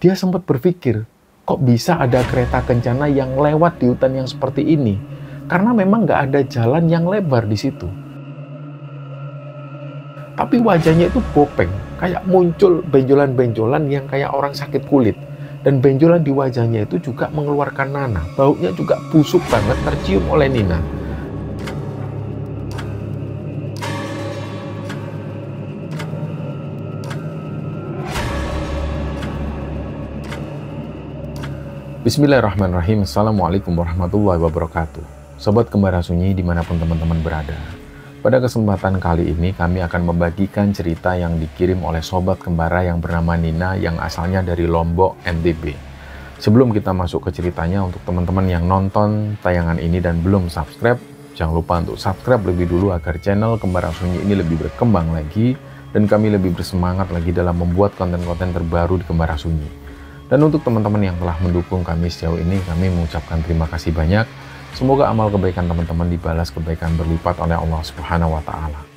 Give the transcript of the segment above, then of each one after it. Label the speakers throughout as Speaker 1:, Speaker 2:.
Speaker 1: dia sempat berpikir, kok bisa ada kereta kencana yang lewat di hutan yang seperti ini? Karena memang nggak ada jalan yang lebar di situ. Tapi wajahnya itu bopeng, kayak muncul benjolan-benjolan yang kayak orang sakit kulit. Dan benjolan di wajahnya itu juga mengeluarkan nanah. Baunya juga busuk banget, tercium oleh Nina. Bismillahirrahmanirrahim. Assalamualaikum warahmatullahi wabarakatuh. Sobat Kembara Sunyi dimanapun teman-teman berada. Pada kesempatan kali ini kami akan membagikan cerita yang dikirim oleh Sobat Kembara yang bernama Nina yang asalnya dari Lombok, NTB. Sebelum kita masuk ke ceritanya, untuk teman-teman yang nonton tayangan ini dan belum subscribe, jangan lupa untuk subscribe lebih dulu agar channel Kembara Sunyi ini lebih berkembang lagi dan kami lebih bersemangat lagi dalam membuat konten-konten terbaru di Kembara Sunyi. Dan untuk teman-teman yang telah mendukung kami sejauh ini, kami mengucapkan terima kasih banyak. Semoga amal kebaikan teman-teman dibalas kebaikan berlipat oleh Allah Subhanahu wa Ta'ala.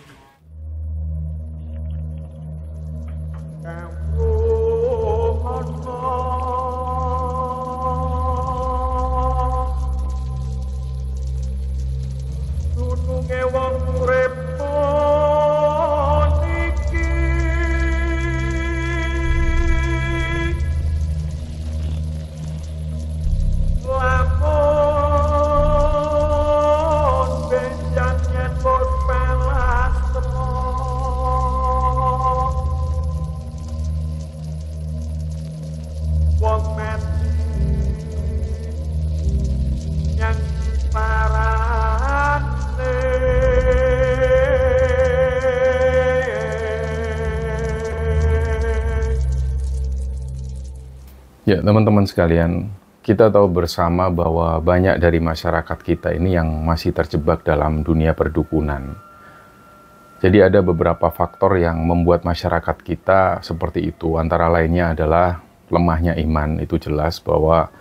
Speaker 1: Ya, teman-teman sekalian, kita tahu bersama bahwa banyak dari masyarakat kita ini yang masih terjebak dalam dunia perdukunan. Jadi ada beberapa faktor yang membuat masyarakat kita seperti itu. Antara lainnya adalah lemahnya iman. Itu jelas bahwa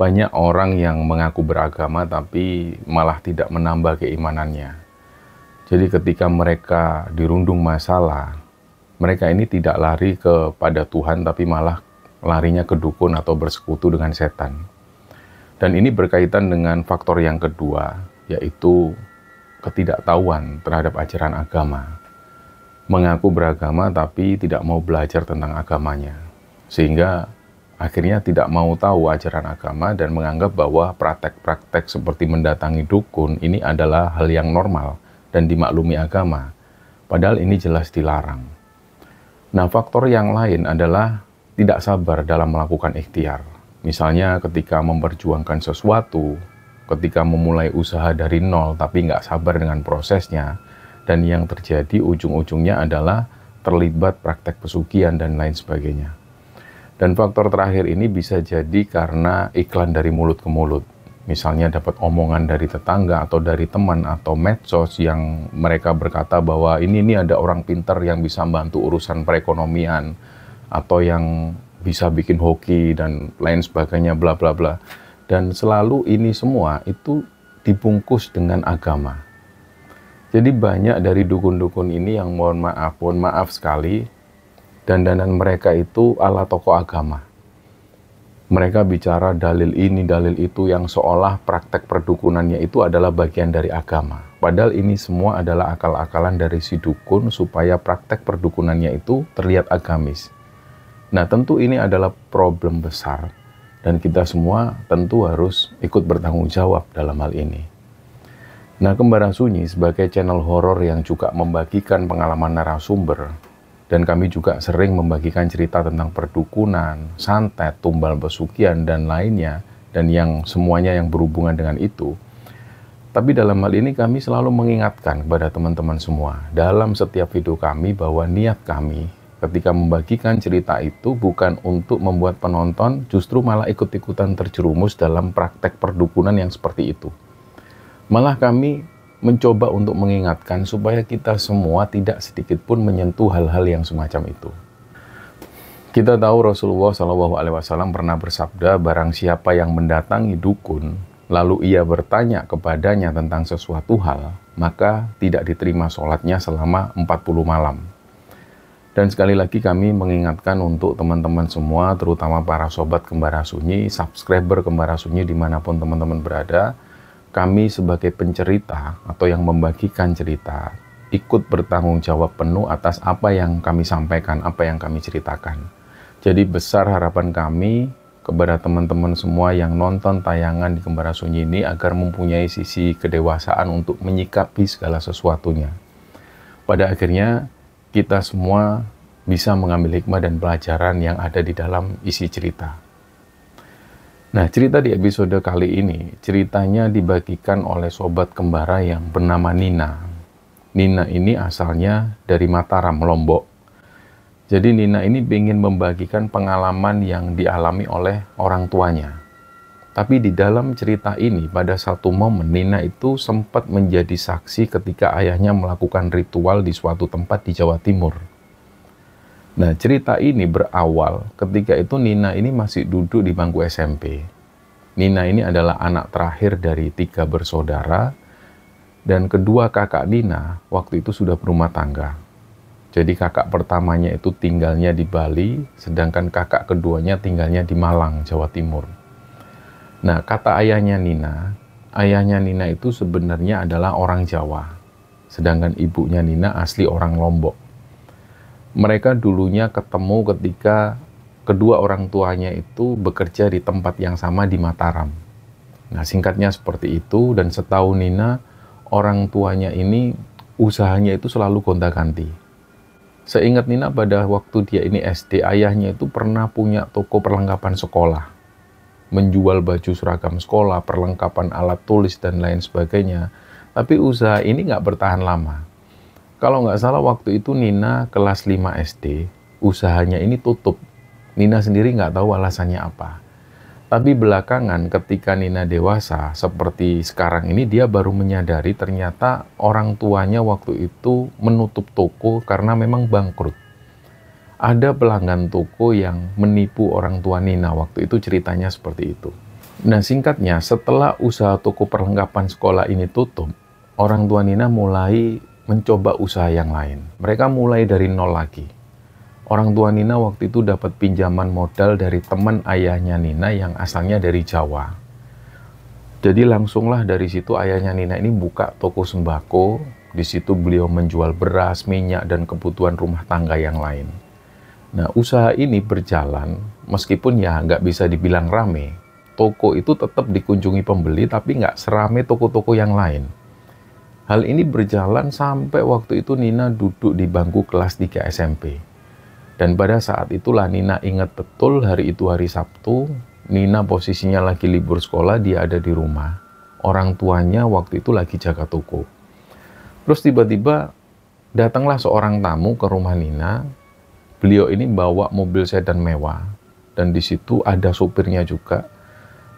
Speaker 1: banyak orang yang mengaku beragama tapi malah tidak menambah keimanannya. Jadi ketika mereka dirundung masalah, mereka ini tidak lari kepada Tuhan tapi malah larinya ke dukun atau bersekutu dengan setan. Dan ini berkaitan dengan faktor yang kedua, yaitu ketidaktahuan terhadap ajaran agama. Mengaku beragama tapi tidak mau belajar tentang agamanya. Sehingga akhirnya tidak mau tahu ajaran agama dan menganggap bahwa praktek-praktek seperti mendatangi dukun ini adalah hal yang normal dan dimaklumi agama. Padahal ini jelas dilarang. Nah, faktor yang lain adalah tidak sabar dalam melakukan ikhtiar. Misalnya ketika memperjuangkan sesuatu, ketika memulai usaha dari nol tapi nggak sabar dengan prosesnya, dan yang terjadi ujung-ujungnya adalah terlibat praktek pesugihan dan lain sebagainya. Dan faktor terakhir ini bisa jadi karena iklan dari mulut ke mulut. Misalnya dapat omongan dari tetangga atau dari teman atau medsos yang mereka berkata bahwa ini ada orang pintar yang bisa membantu urusan perekonomian, atau yang bisa bikin hoki dan lain sebagainya, bla bla bla. Dan selalu ini semua itu dibungkus dengan agama. Jadi banyak dari dukun-dukun ini yang mohon maaf sekali, dandanan mereka itu ala tokoh agama. Mereka bicara dalil ini, dalil itu, yang seolah praktek perdukunannya itu adalah bagian dari agama. Padahal ini semua adalah akal-akalan dari si dukun supaya praktek perdukunannya itu terlihat agamis. Nah, tentu ini adalah problem besar dan kita semua tentu harus ikut bertanggung jawab dalam hal ini. Nah, Kembara Sunyi sebagai channel horor yang juga membagikan pengalaman narasumber, dan kami juga sering membagikan cerita tentang perdukunan, santet, tumbal pesugihan, dan lainnya, dan yang semuanya yang berhubungan dengan itu. Tapi dalam hal ini kami selalu mengingatkan kepada teman-teman semua dalam setiap video kami bahwa niat kami ketika membagikan cerita itu bukan untuk membuat penonton justru malah ikut-ikutan terjerumus dalam praktek perdukunan yang seperti itu. Malah kami mencoba untuk mengingatkan supaya kita semua tidak sedikit pun menyentuh hal-hal yang semacam itu. Kita tahu Rasulullah SAW pernah bersabda, barang siapa yang mendatangi dukun, lalu ia bertanya kepadanya tentang sesuatu hal, maka tidak diterima sholatnya selama 40 malam. Dan sekali lagi kami mengingatkan untuk teman-teman semua, terutama para sobat Kembara Sunyi, subscriber Kembara Sunyi dimanapun teman-teman berada, kami sebagai pencerita atau yang membagikan cerita, ikut bertanggung jawab penuh atas apa yang kami sampaikan, apa yang kami ceritakan. Jadi besar harapan kami kepada teman-teman semua yang nonton tayangan di Kembara Sunyi ini agar mempunyai sisi kedewasaan untuk menyikapi segala sesuatunya. Pada akhirnya, kita semua bisa mengambil hikmah dan pelajaran yang ada di dalam isi cerita. Nah, cerita di episode kali ini, ceritanya dibagikan oleh sobat kembara yang bernama Nina. Nina ini asalnya dari Mataram, Lombok. Jadi Nina ini ingin membagikan pengalaman yang dialami oleh orang tuanya. Tapi di dalam cerita ini, pada satu momen Nina itu sempat menjadi saksi ketika ayahnya melakukan ritual di suatu tempat di Jawa Timur. Nah, cerita ini berawal ketika itu Nina ini masih duduk di bangku SMP. Nina ini adalah anak terakhir dari 3 bersaudara, dan kedua kakak Nina waktu itu sudah berumah tangga. Jadi kakak pertamanya itu tinggalnya di Bali, sedangkan kakak keduanya tinggalnya di Malang, Jawa Timur. Nah, kata ayahnya Nina itu sebenarnya adalah orang Jawa, sedangkan ibunya Nina asli orang Lombok. Mereka dulunya ketemu ketika kedua orang tuanya itu bekerja di tempat yang sama di Mataram. Nah, singkatnya seperti itu, dan setahu Nina, orang tuanya ini usahanya itu selalu gonta-ganti. Seingat Nina pada waktu dia ini SD, ayahnya itu pernah punya toko perlengkapan sekolah. Menjual baju seragam sekolah, perlengkapan alat tulis, dan lain sebagainya. Tapi usaha ini nggak bertahan lama. Kalau nggak salah waktu itu Nina kelas 5 SD, usahanya ini tutup. Nina sendiri nggak tahu alasannya apa. Tapi belakangan ketika Nina dewasa, seperti sekarang ini, dia baru menyadari ternyata orang tuanya waktu itu menutup toko karena memang bangkrut. Ada pelanggan toko yang menipu orang tua Nina, waktu itu ceritanya seperti itu. Nah, singkatnya, setelah usaha toko perlengkapan sekolah ini tutup, orang tua Nina mulai mencoba usaha yang lain. Mereka mulai dari nol lagi. Orang tua Nina waktu itu dapat pinjaman modal dari teman ayahnya Nina yang asalnya dari Jawa. Jadi langsunglah dari situ ayahnya Nina ini buka toko sembako. Di situ beliau menjual beras, minyak, dan kebutuhan rumah tangga yang lain. Nah, usaha ini berjalan, meskipun ya nggak bisa dibilang rame. Toko itu tetap dikunjungi pembeli, tapi nggak serame toko-toko yang lain. Hal ini berjalan sampai waktu itu Nina duduk di bangku kelas 3 SMP. Dan pada saat itulah Nina ingat betul hari itu hari Sabtu, Nina posisinya lagi libur sekolah, dia ada di rumah. Orang tuanya waktu itu lagi jaga toko. Terus tiba-tiba datanglah seorang tamu ke rumah Nina. Beliau ini bawa mobil sedan mewah, dan di situ ada sopirnya juga.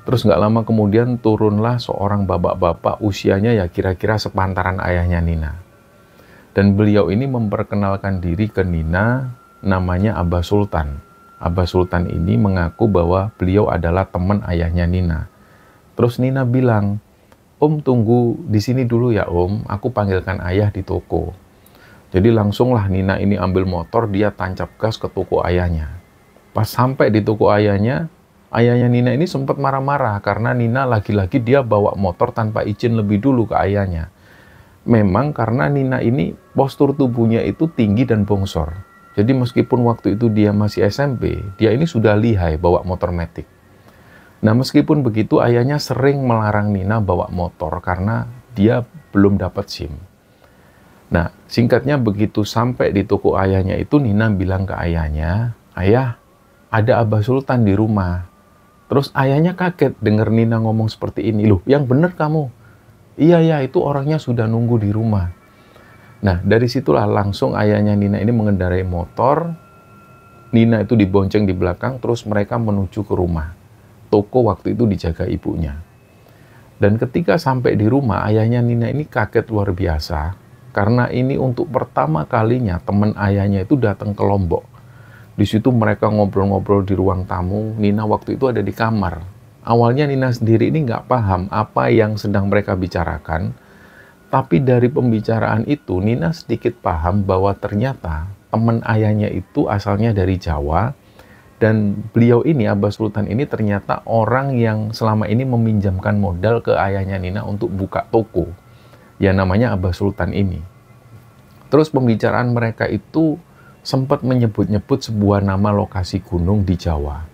Speaker 1: Terus nggak lama kemudian turunlah seorang bapak-bapak usianya ya kira-kira sepantaran ayahnya Nina. Dan beliau ini memperkenalkan diri ke Nina, namanya Abah Sultan. Abah Sultan ini mengaku bahwa beliau adalah teman ayahnya Nina. Terus Nina bilang, "Om tunggu di sini dulu ya Om, aku panggilkan ayah di toko." Jadi langsunglah Nina ini ambil motor, dia tancap gas ke toko ayahnya. Pas sampai di toko ayahnya Nina ini sempat marah-marah karena Nina lagi-lagi dia bawa motor tanpa izin lebih dulu ke ayahnya. Memang karena Nina ini postur tubuhnya itu tinggi dan bongsor. Jadi meskipun waktu itu dia masih SMP, dia ini sudah lihai bawa motor metik. Nah, meskipun begitu ayahnya sering melarang Nina bawa motor karena dia belum dapat SIM. Nah, singkatnya begitu sampai di toko ayahnya itu, Nina bilang ke ayahnya, "Ayah, ada Abah Sultan di rumah." Terus ayahnya kaget dengar Nina ngomong seperti ini. "Loh, yang bener kamu?" "Iya, ya, itu orangnya sudah nunggu di rumah." Nah, dari situlah langsung ayahnya Nina ini mengendarai motor. Nina itu dibonceng di belakang, terus mereka menuju ke rumah. Toko waktu itu dijaga ibunya. Dan ketika sampai di rumah, ayahnya Nina ini kaget luar biasa. Karena ini untuk pertama kalinya teman ayahnya itu datang ke Lombok. Di situ mereka ngobrol-ngobrol di ruang tamu. Nina waktu itu ada di kamar. Awalnya Nina sendiri ini nggak paham apa yang sedang mereka bicarakan. Tapi dari pembicaraan itu, Nina sedikit paham bahwa ternyata teman ayahnya itu asalnya dari Jawa, dan beliau ini, Abah Sultan ini ternyata orang yang selama ini meminjamkan modal ke ayahnya Nina untuk buka toko. Ya namanya Abah Sultan ini. Terus pembicaraan mereka itu sempat menyebut-nyebut sebuah nama lokasi gunung di Jawa.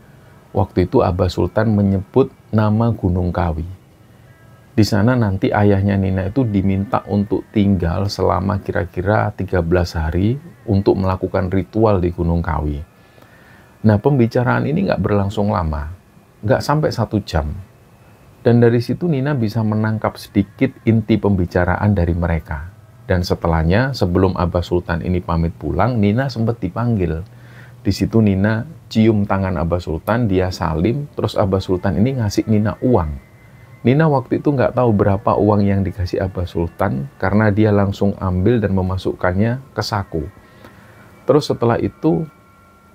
Speaker 1: Waktu itu Abah Sultan menyebut nama Gunung Kawi. Di sana nanti ayahnya Nina itu diminta untuk tinggal selama kira-kira 13 hari untuk melakukan ritual di Gunung Kawi. Nah, pembicaraan ini nggak berlangsung lama, nggak sampai 1 jam. Dan dari situ Nina bisa menangkap sedikit inti pembicaraan dari mereka. Dan setelahnya, sebelum Abah Sultan ini pamit pulang, Nina sempat dipanggil. Di situ Nina cium tangan Abah Sultan, dia salim, terus Abah Sultan ini ngasih Nina uang. Nina waktu itu nggak tahu berapa uang yang dikasih Abah Sultan, karena dia langsung ambil dan memasukkannya ke saku. Terus setelah itu,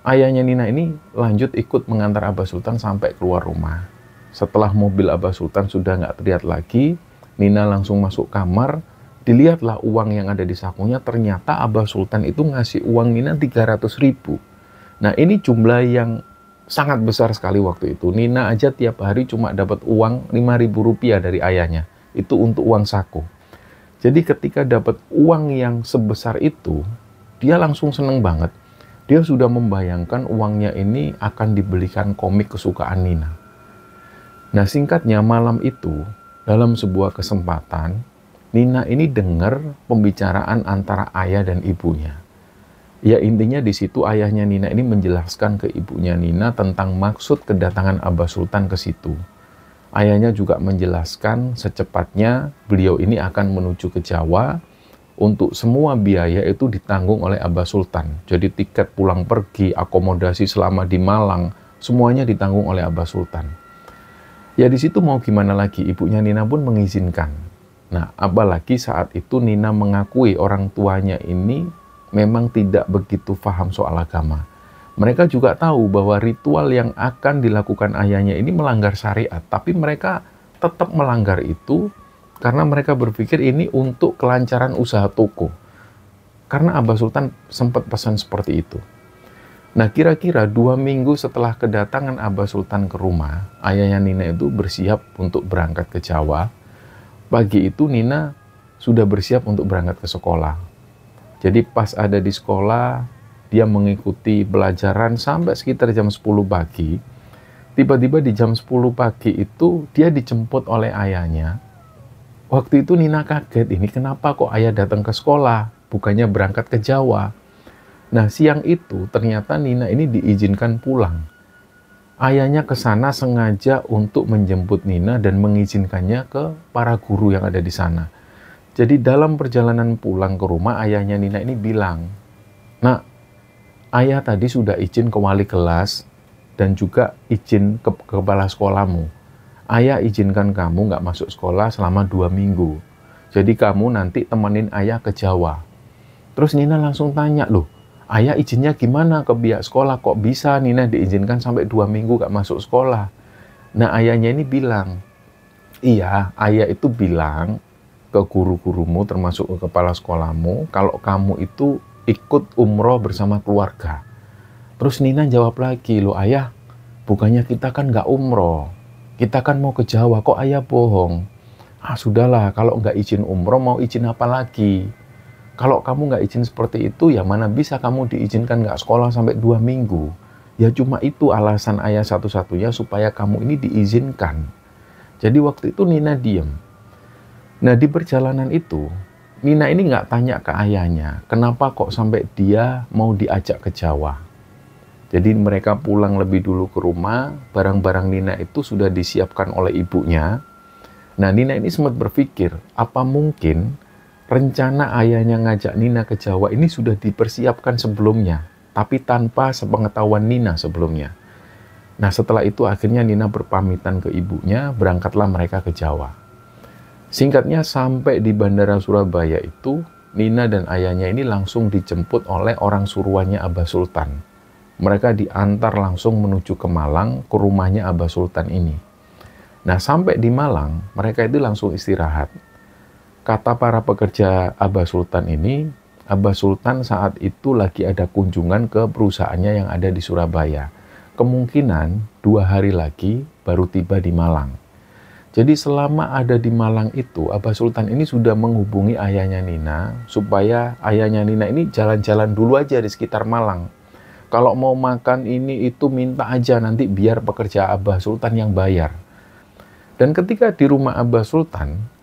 Speaker 1: ayahnya Nina ini lanjut ikut mengantar Abah Sultan sampai keluar rumah. Setelah mobil Abah Sultan sudah nggak terlihat lagi, Nina langsung masuk kamar, dilihatlah uang yang ada di sakunya, ternyata Abah Sultan itu ngasih uang Nina 300.000. Nah ini jumlah yang sangat besar sekali waktu itu. Nina aja tiap hari cuma dapat uang 5.000 rupiah dari ayahnya. Itu untuk uang saku. Jadi ketika dapat uang yang sebesar itu, dia langsung seneng banget. Dia sudah membayangkan uangnya ini akan dibelikan komik kesukaan Nina. Nah singkatnya malam itu, dalam sebuah kesempatan, Nina ini dengar pembicaraan antara ayah dan ibunya. Ya intinya di situ ayahnya Nina ini menjelaskan ke ibunya Nina tentang maksud kedatangan Abah Sultan ke situ. Ayahnya juga menjelaskan secepatnya beliau ini akan menuju ke Jawa. Untuk semua biaya itu ditanggung oleh Abah Sultan. Jadi tiket pulang pergi, akomodasi selama di Malang, semuanya ditanggung oleh Abah Sultan. Ya di situ mau gimana lagi, ibunya Nina pun mengizinkan. Nah, apalagi saat itu Nina mengakui orang tuanya ini memang tidak begitu paham soal agama. Mereka juga tahu bahwa ritual yang akan dilakukan ayahnya ini melanggar syariat, tapi mereka tetap melanggar itu karena mereka berpikir ini untuk kelancaran usaha toko. Karena Abah Sultan sempat pesan seperti itu. Nah kira-kira 2 minggu setelah kedatangan Abah Sultan ke rumah, ayahnya Nina itu bersiap untuk berangkat ke Jawa. Pagi itu Nina sudah bersiap untuk berangkat ke sekolah. Jadi pas ada di sekolah, dia mengikuti pelajaran sampai sekitar jam 10 pagi. Tiba-tiba di jam 10 pagi itu dia dijemput oleh ayahnya. Waktu itu Nina kaget, ini kenapa kok ayah datang ke sekolah, bukannya berangkat ke Jawa. Nah siang itu ternyata Nina ini diizinkan pulang. Ayahnya ke sana sengaja untuk menjemput Nina dan mengizinkannya ke para guru yang ada di sana. Jadi dalam perjalanan pulang ke rumah, ayahnya Nina ini bilang, "Nak, ayah tadi sudah izin ke wali kelas dan juga izin ke kepala sekolahmu. Ayah izinkan kamu nggak masuk sekolah selama 2 minggu. Jadi kamu nanti temenin ayah ke Jawa." Terus Nina langsung tanya, "Loh, ayah izinnya gimana ke pihak sekolah? Kok bisa Nina diizinkan sampai 2 minggu nggak masuk sekolah?" Nah ayahnya ini bilang, "Iya, ayah itu bilang ke guru-gurumu termasuk ke kepala sekolahmu kalau kamu itu ikut umroh bersama keluarga." Terus Nina jawab lagi, "Loh ayah, bukannya kita kan nggak umroh. Kita kan mau ke Jawa, kok ayah bohong?" "Ah sudahlah, kalau nggak izin umroh mau izin apa lagi? Kalau kamu nggak izin seperti itu, ya mana bisa kamu diizinkan nggak sekolah sampai 2 minggu. Ya cuma itu alasan ayah satu-satunya supaya kamu ini diizinkan." Jadi waktu itu Nina diem. Nah di perjalanan itu, Nina ini nggak tanya ke ayahnya, kenapa kok sampai dia mau diajak ke Jawa. Jadi mereka pulang lebih dulu ke rumah, barang-barang Nina itu sudah disiapkan oleh ibunya. Nah Nina ini sempat berpikir, apa mungkin rencana ayahnya ngajak Nina ke Jawa ini sudah dipersiapkan sebelumnya, tapi tanpa sepengetahuan Nina sebelumnya. Nah setelah itu akhirnya Nina berpamitan ke ibunya, berangkatlah mereka ke Jawa. Singkatnya sampai di Bandara Surabaya itu, Nina dan ayahnya ini langsung dijemput oleh orang suruhannya Abah Sultan. Mereka diantar langsung menuju ke Malang, ke rumahnya Abah Sultan ini. Nah sampai di Malang, mereka itu langsung istirahat. Kata para pekerja Abah Sultan ini, Abah Sultan saat itu lagi ada kunjungan ke perusahaannya yang ada di Surabaya. Kemungkinan 2 hari lagi baru tiba di Malang. Jadi selama ada di Malang itu, Abah Sultan ini sudah menghubungi ayahnya Nina, supaya ayahnya Nina ini jalan-jalan dulu aja di sekitar Malang. Kalau mau makan ini itu minta aja, nanti biar pekerja Abah Sultan yang bayar. Dan ketika di rumah Abah Sultan,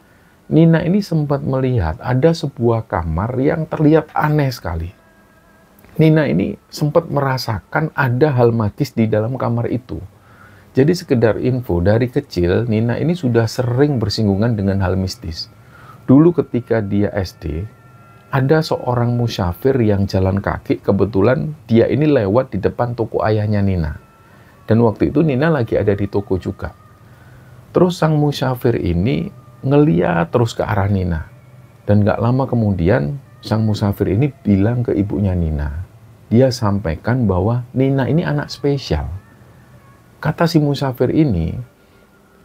Speaker 1: Nina ini sempat melihat ada sebuah kamar yang terlihat aneh sekali. Nina ini sempat merasakan ada hal magis di dalam kamar itu. Jadi sekedar info, dari kecil Nina ini sudah sering bersinggungan dengan hal mistis. Dulu ketika dia SD, ada seorang musyafir yang jalan kaki, kebetulan dia ini lewat di depan toko ayahnya Nina. Dan waktu itu Nina lagi ada di toko juga. Terus sang musyafir ini ngeliat terus ke arah Nina. Dan gak lama kemudian sang musafir ini bilang ke ibunya Nina. Dia sampaikan bahwa Nina ini anak spesial. Kata si musafir ini,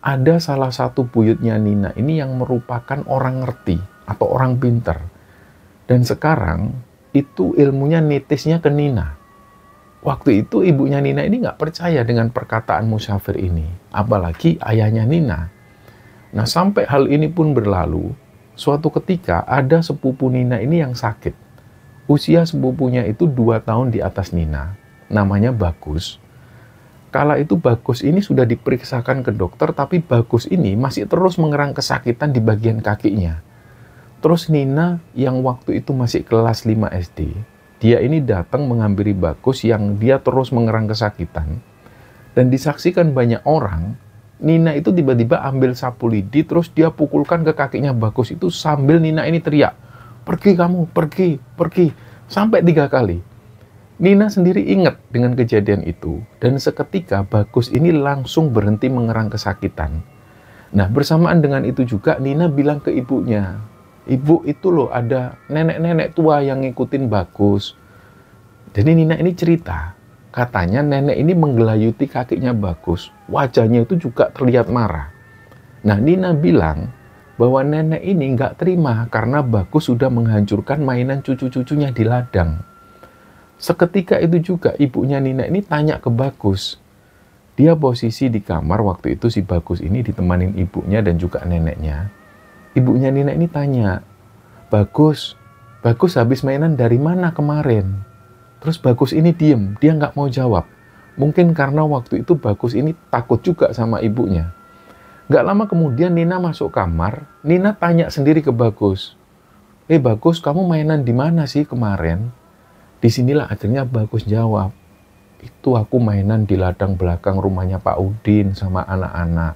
Speaker 1: ada salah satu buyutnya Nina ini yang merupakan orang ngerti atau orang pinter. Dan sekarang itu ilmunya nitisnya ke Nina. Waktu itu ibunya Nina ini gak percaya dengan perkataan musafir ini. Apalagi ayahnya Nina. Nah, sampai hal ini pun berlalu, suatu ketika ada sepupu Nina ini yang sakit. Usia sepupunya itu 2 tahun di atas Nina, namanya Bagus. Kala itu Bagus ini sudah diperiksakan ke dokter, tapi Bagus ini masih terus mengerang kesakitan di bagian kakinya. Terus Nina yang waktu itu masih kelas 5 SD, dia ini datang menghampiri Bagus yang dia terus mengerang kesakitan. Dan disaksikan banyak orang, Nina itu tiba-tiba ambil sapu lidi, terus dia pukulkan ke kakinya Bagus itu sambil Nina ini teriak, "Pergi kamu, pergi, pergi," sampai 3 kali. Nina sendiri ingat dengan kejadian itu, dan seketika Bagus ini langsung berhenti mengerang kesakitan. Nah, bersamaan dengan itu juga Nina bilang ke ibunya, "Ibu, itu loh ada nenek-nenek tua yang ngikutin Bagus." Jadi Nina ini cerita, katanya nenek ini menggelayuti kakinya Bagus, wajahnya itu juga terlihat marah. Nah, Nina bilang bahwa nenek ini nggak terima karena Bagus sudah menghancurkan mainan cucu-cucunya di ladang. Seketika itu juga ibunya Nina ini tanya ke Bagus. Dia posisi di kamar waktu itu, si Bagus ini ditemanin ibunya dan juga neneknya. Ibunya Nina ini tanya, Bagus habis mainan dari mana kemarin?" Terus Bagus ini diem, dia nggak mau jawab. Mungkin karena waktu itu Bagus ini takut juga sama ibunya. Nggak lama kemudian Nina masuk kamar, Nina tanya sendiri ke Bagus. Bagus, kamu mainan di mana sih kemarin?" Disinilah akhirnya Bagus jawab, "Itu aku mainan di ladang belakang rumahnya Pak Udin sama anak-anak."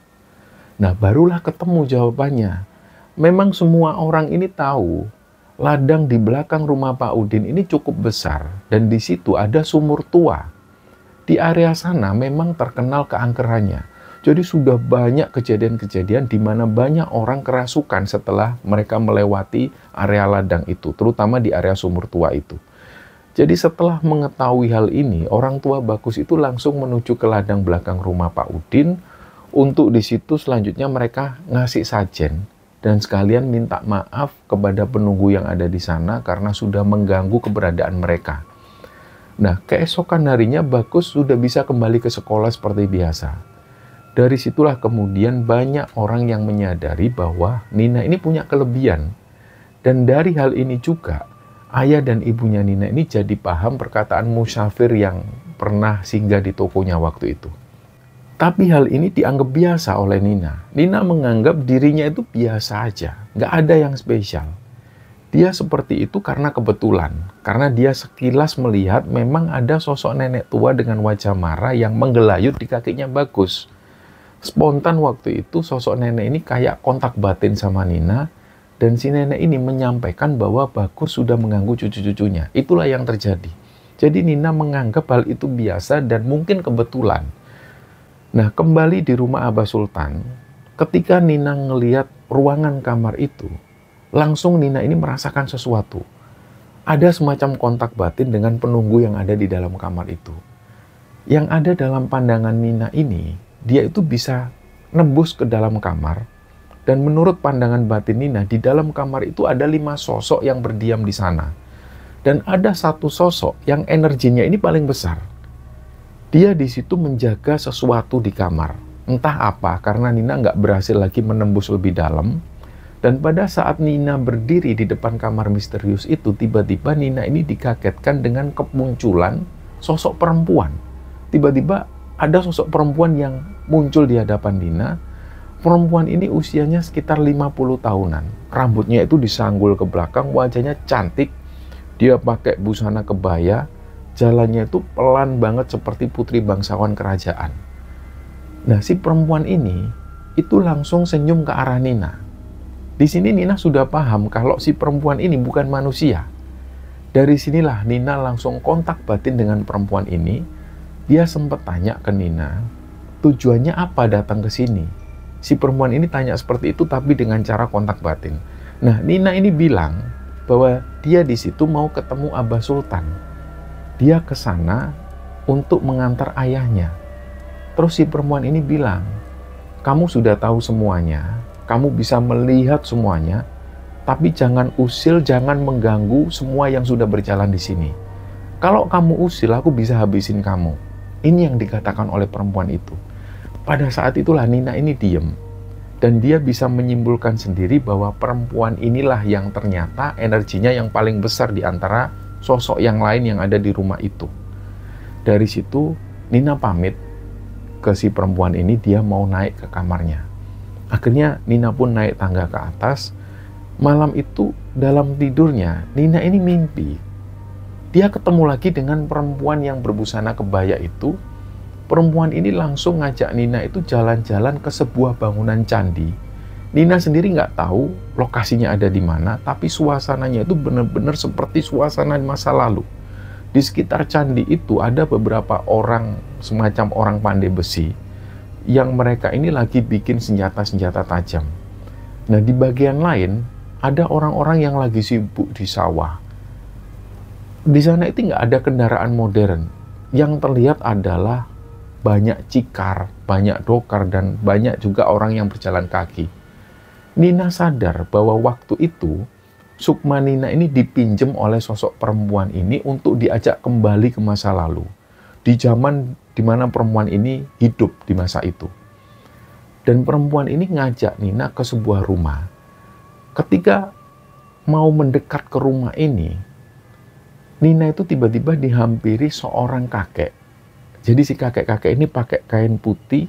Speaker 1: Nah, barulah ketemu jawabannya. Memang semua orang ini tahu ladang di belakang rumah Pak Udin ini cukup besar dan di situ ada sumur tua. Di area sana memang terkenal keangkerannya. Jadi sudah banyak kejadian-kejadian di mana banyak orang kerasukan setelah mereka melewati area ladang itu, terutama di area sumur tua itu. Jadi setelah mengetahui hal ini, orang tua Bagus itu langsung menuju ke ladang belakang rumah Pak Udin. Untuk di situ selanjutnya mereka ngasih sajen dan sekalian minta maaf kepada penunggu yang ada di sana karena sudah mengganggu keberadaan mereka. Nah, keesokan harinya Bagus sudah bisa kembali ke sekolah seperti biasa. Dari situlah kemudian banyak orang yang menyadari bahwa Nina ini punya kelebihan. Dan dari hal ini juga, ayah dan ibunya Nina ini jadi paham perkataan musafir yang pernah singgah di tokonya waktu itu. Tapi hal ini dianggap biasa oleh Nina. Nina menganggap dirinya itu biasa aja, nggak ada yang spesial. Dia seperti itu karena kebetulan, karena dia sekilas melihat memang ada sosok nenek tua dengan wajah marah yang menggelayut di kakinya Bagus. Spontan waktu itu sosok nenek ini kayak kontak batin sama Nina, dan si nenek ini menyampaikan bahwa Bagus sudah mengganggu cucu-cucunya. Itulah yang terjadi. Jadi Nina menganggap hal itu biasa dan mungkin kebetulan. Nah, kembali di rumah Abah Sultan, ketika Nina ngelihat ruangan kamar itu, langsung Nina ini merasakan sesuatu. Ada semacam kontak batin dengan penunggu yang ada di dalam kamar itu. Yang ada dalam pandangan Nina ini, dia itu bisa nembus ke dalam kamar, dan menurut pandangan batin Nina, di dalam kamar itu ada 5 sosok yang berdiam di sana. Dan ada satu sosok yang energinya ini paling besar. Dia di situ menjaga sesuatu di kamar. Entah apa, karena Nina nggak berhasil lagi menembus lebih dalam. Dan pada saat Nina berdiri di depan kamar misterius itu, tiba-tiba Nina ini dikagetkan dengan kemunculan sosok perempuan. Tiba-tiba ada sosok perempuan yang muncul di hadapan Nina. Perempuan ini usianya sekitar 50 tahunan. Rambutnya itu disanggul ke belakang, wajahnya cantik. Dia pakai busana kebaya, jalannya itu pelan banget seperti putri bangsawan kerajaan. Nah, si perempuan ini itu langsung senyum ke arah Nina. Di sini Nina sudah paham kalau si perempuan ini bukan manusia. Dari sinilah Nina langsung kontak batin dengan perempuan ini. Dia sempat tanya ke Nina, tujuannya apa datang ke sini? Si perempuan ini tanya seperti itu tapi dengan cara kontak batin. Nah, Nina ini bilang bahwa dia di situ mau ketemu Abah Sultan. Dia ke sana untuk mengantar ayahnya. Terus si perempuan ini bilang, kamu sudah tahu semuanya, kamu bisa melihat semuanya, tapi jangan usil, jangan mengganggu semua yang sudah berjalan di sini. Kalau kamu usil, aku bisa habisin kamu. Ini yang dikatakan oleh perempuan itu. Pada saat itulah Nina ini diem. Dan dia bisa menyimpulkan sendiri bahwa perempuan inilah yang ternyata energinya yang paling besar di antara sosok yang lain yang ada di rumah itu. Dari situ, Nina pamit ke si perempuan ini, dia mau naik ke kamarnya. Akhirnya Nina pun naik tangga ke atas. Malam itu dalam tidurnya, Nina ini mimpi. Dia ketemu lagi dengan perempuan yang berbusana kebaya itu. Perempuan ini langsung ngajak Nina itu jalan-jalan ke sebuah bangunan candi. Nina sendiri nggak tahu lokasinya ada di mana, tapi suasananya itu benar-benar seperti suasana masa lalu. Di sekitar candi itu ada beberapa orang, semacam orang pandai besi, yang mereka ini lagi bikin senjata-senjata tajam. Nah, di bagian lain, ada orang-orang yang lagi sibuk di sawah. Di sana itu nggak ada kendaraan modern. Yang terlihat adalah banyak cikar, banyak dokar, dan banyak juga orang yang berjalan kaki. Nina sadar bahwa waktu itu, sukma Nina ini dipinjam oleh sosok perempuan ini untuk diajak kembali ke masa lalu. Di zaman di mana perempuan ini hidup di masa itu. Dan perempuan ini ngajak Nina ke sebuah rumah. Ketika mau mendekat ke rumah ini, Nina itu tiba-tiba dihampiri seorang kakek. Jadi si kakek-kakek ini pakai kain putih,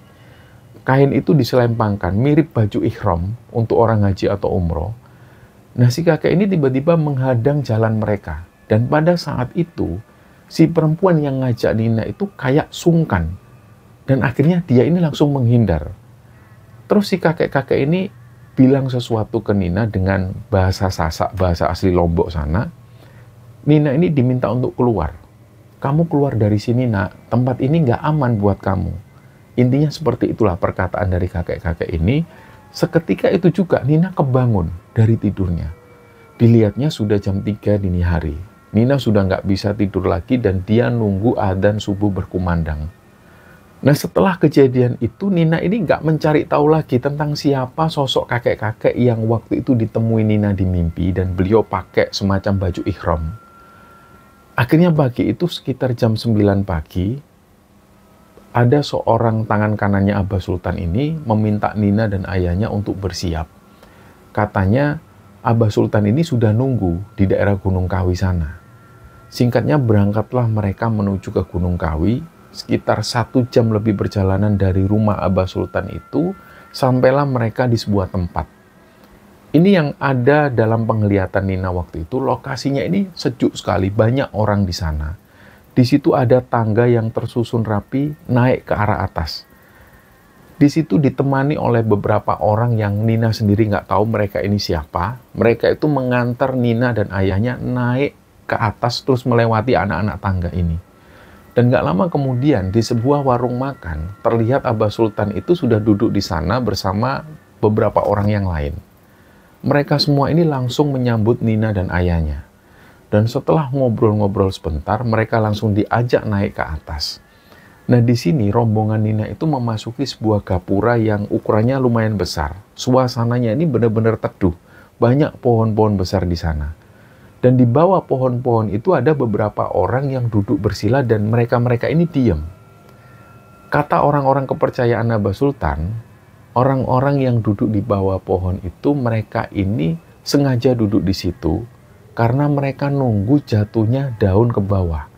Speaker 1: kain itu diselempangkan, mirip baju ihram untuk orang haji atau umroh. Nah, si kakek ini tiba-tiba menghadang jalan mereka. Dan pada saat itu, si perempuan yang ngajak Nina itu kayak sungkan. Dan akhirnya dia ini langsung menghindar. Terus si kakek-kakek ini bilang sesuatu ke Nina dengan bahasa Sasak, bahasa asli Lombok sana. Nina ini diminta untuk keluar. Kamu keluar dari sini, nak. Tempat ini nggak aman buat kamu. Intinya seperti itulah perkataan dari kakek-kakek ini. Seketika itu juga Nina kebangun dari tidurnya. Dilihatnya sudah jam 3 dini hari. Nina sudah nggak bisa tidur lagi dan dia nunggu adzan subuh berkumandang. Nah, setelah kejadian itu, Nina ini nggak mencari tahu lagi tentang siapa sosok kakek-kakek yang waktu itu ditemui Nina di mimpi dan beliau pakai semacam baju ihram. Akhirnya pagi itu sekitar jam 9 pagi, ada seorang tangan kanannya Abah Sultan ini meminta Nina dan ayahnya untuk bersiap. Katanya Abah Sultan ini sudah nunggu di daerah Gunung Kawi sana. Singkatnya berangkatlah mereka menuju ke Gunung Kawi, sekitar 1 jam lebih perjalanan dari rumah Abah Sultan itu, sampailah mereka di sebuah tempat. Ini yang ada dalam penglihatan Nina waktu itu, lokasinya ini sejuk sekali, banyak orang di sana. Di situ ada tangga yang tersusun rapi, naik ke arah atas. Di situ ditemani oleh beberapa orang yang Nina sendiri nggak tahu mereka ini siapa. Mereka itu mengantar Nina dan ayahnya naik ke atas terus melewati anak-anak tangga ini. Dan nggak lama kemudian di sebuah warung makan, terlihat Abah Sultan itu sudah duduk di sana bersama beberapa orang yang lain. Mereka semua ini langsung menyambut Nina dan ayahnya. Dan setelah ngobrol-ngobrol sebentar, mereka langsung diajak naik ke atas. Nah, di sini rombongan Nina itu memasuki sebuah gapura yang ukurannya lumayan besar. Suasananya ini benar-benar teduh. Banyak pohon-pohon besar di sana. Dan di bawah pohon-pohon itu ada beberapa orang yang duduk bersila dan mereka-mereka ini diam. Kata orang-orang kepercayaan Aba Sultan, orang-orang yang duduk di bawah pohon itu mereka ini sengaja duduk di situ karena mereka nunggu jatuhnya daun ke bawah.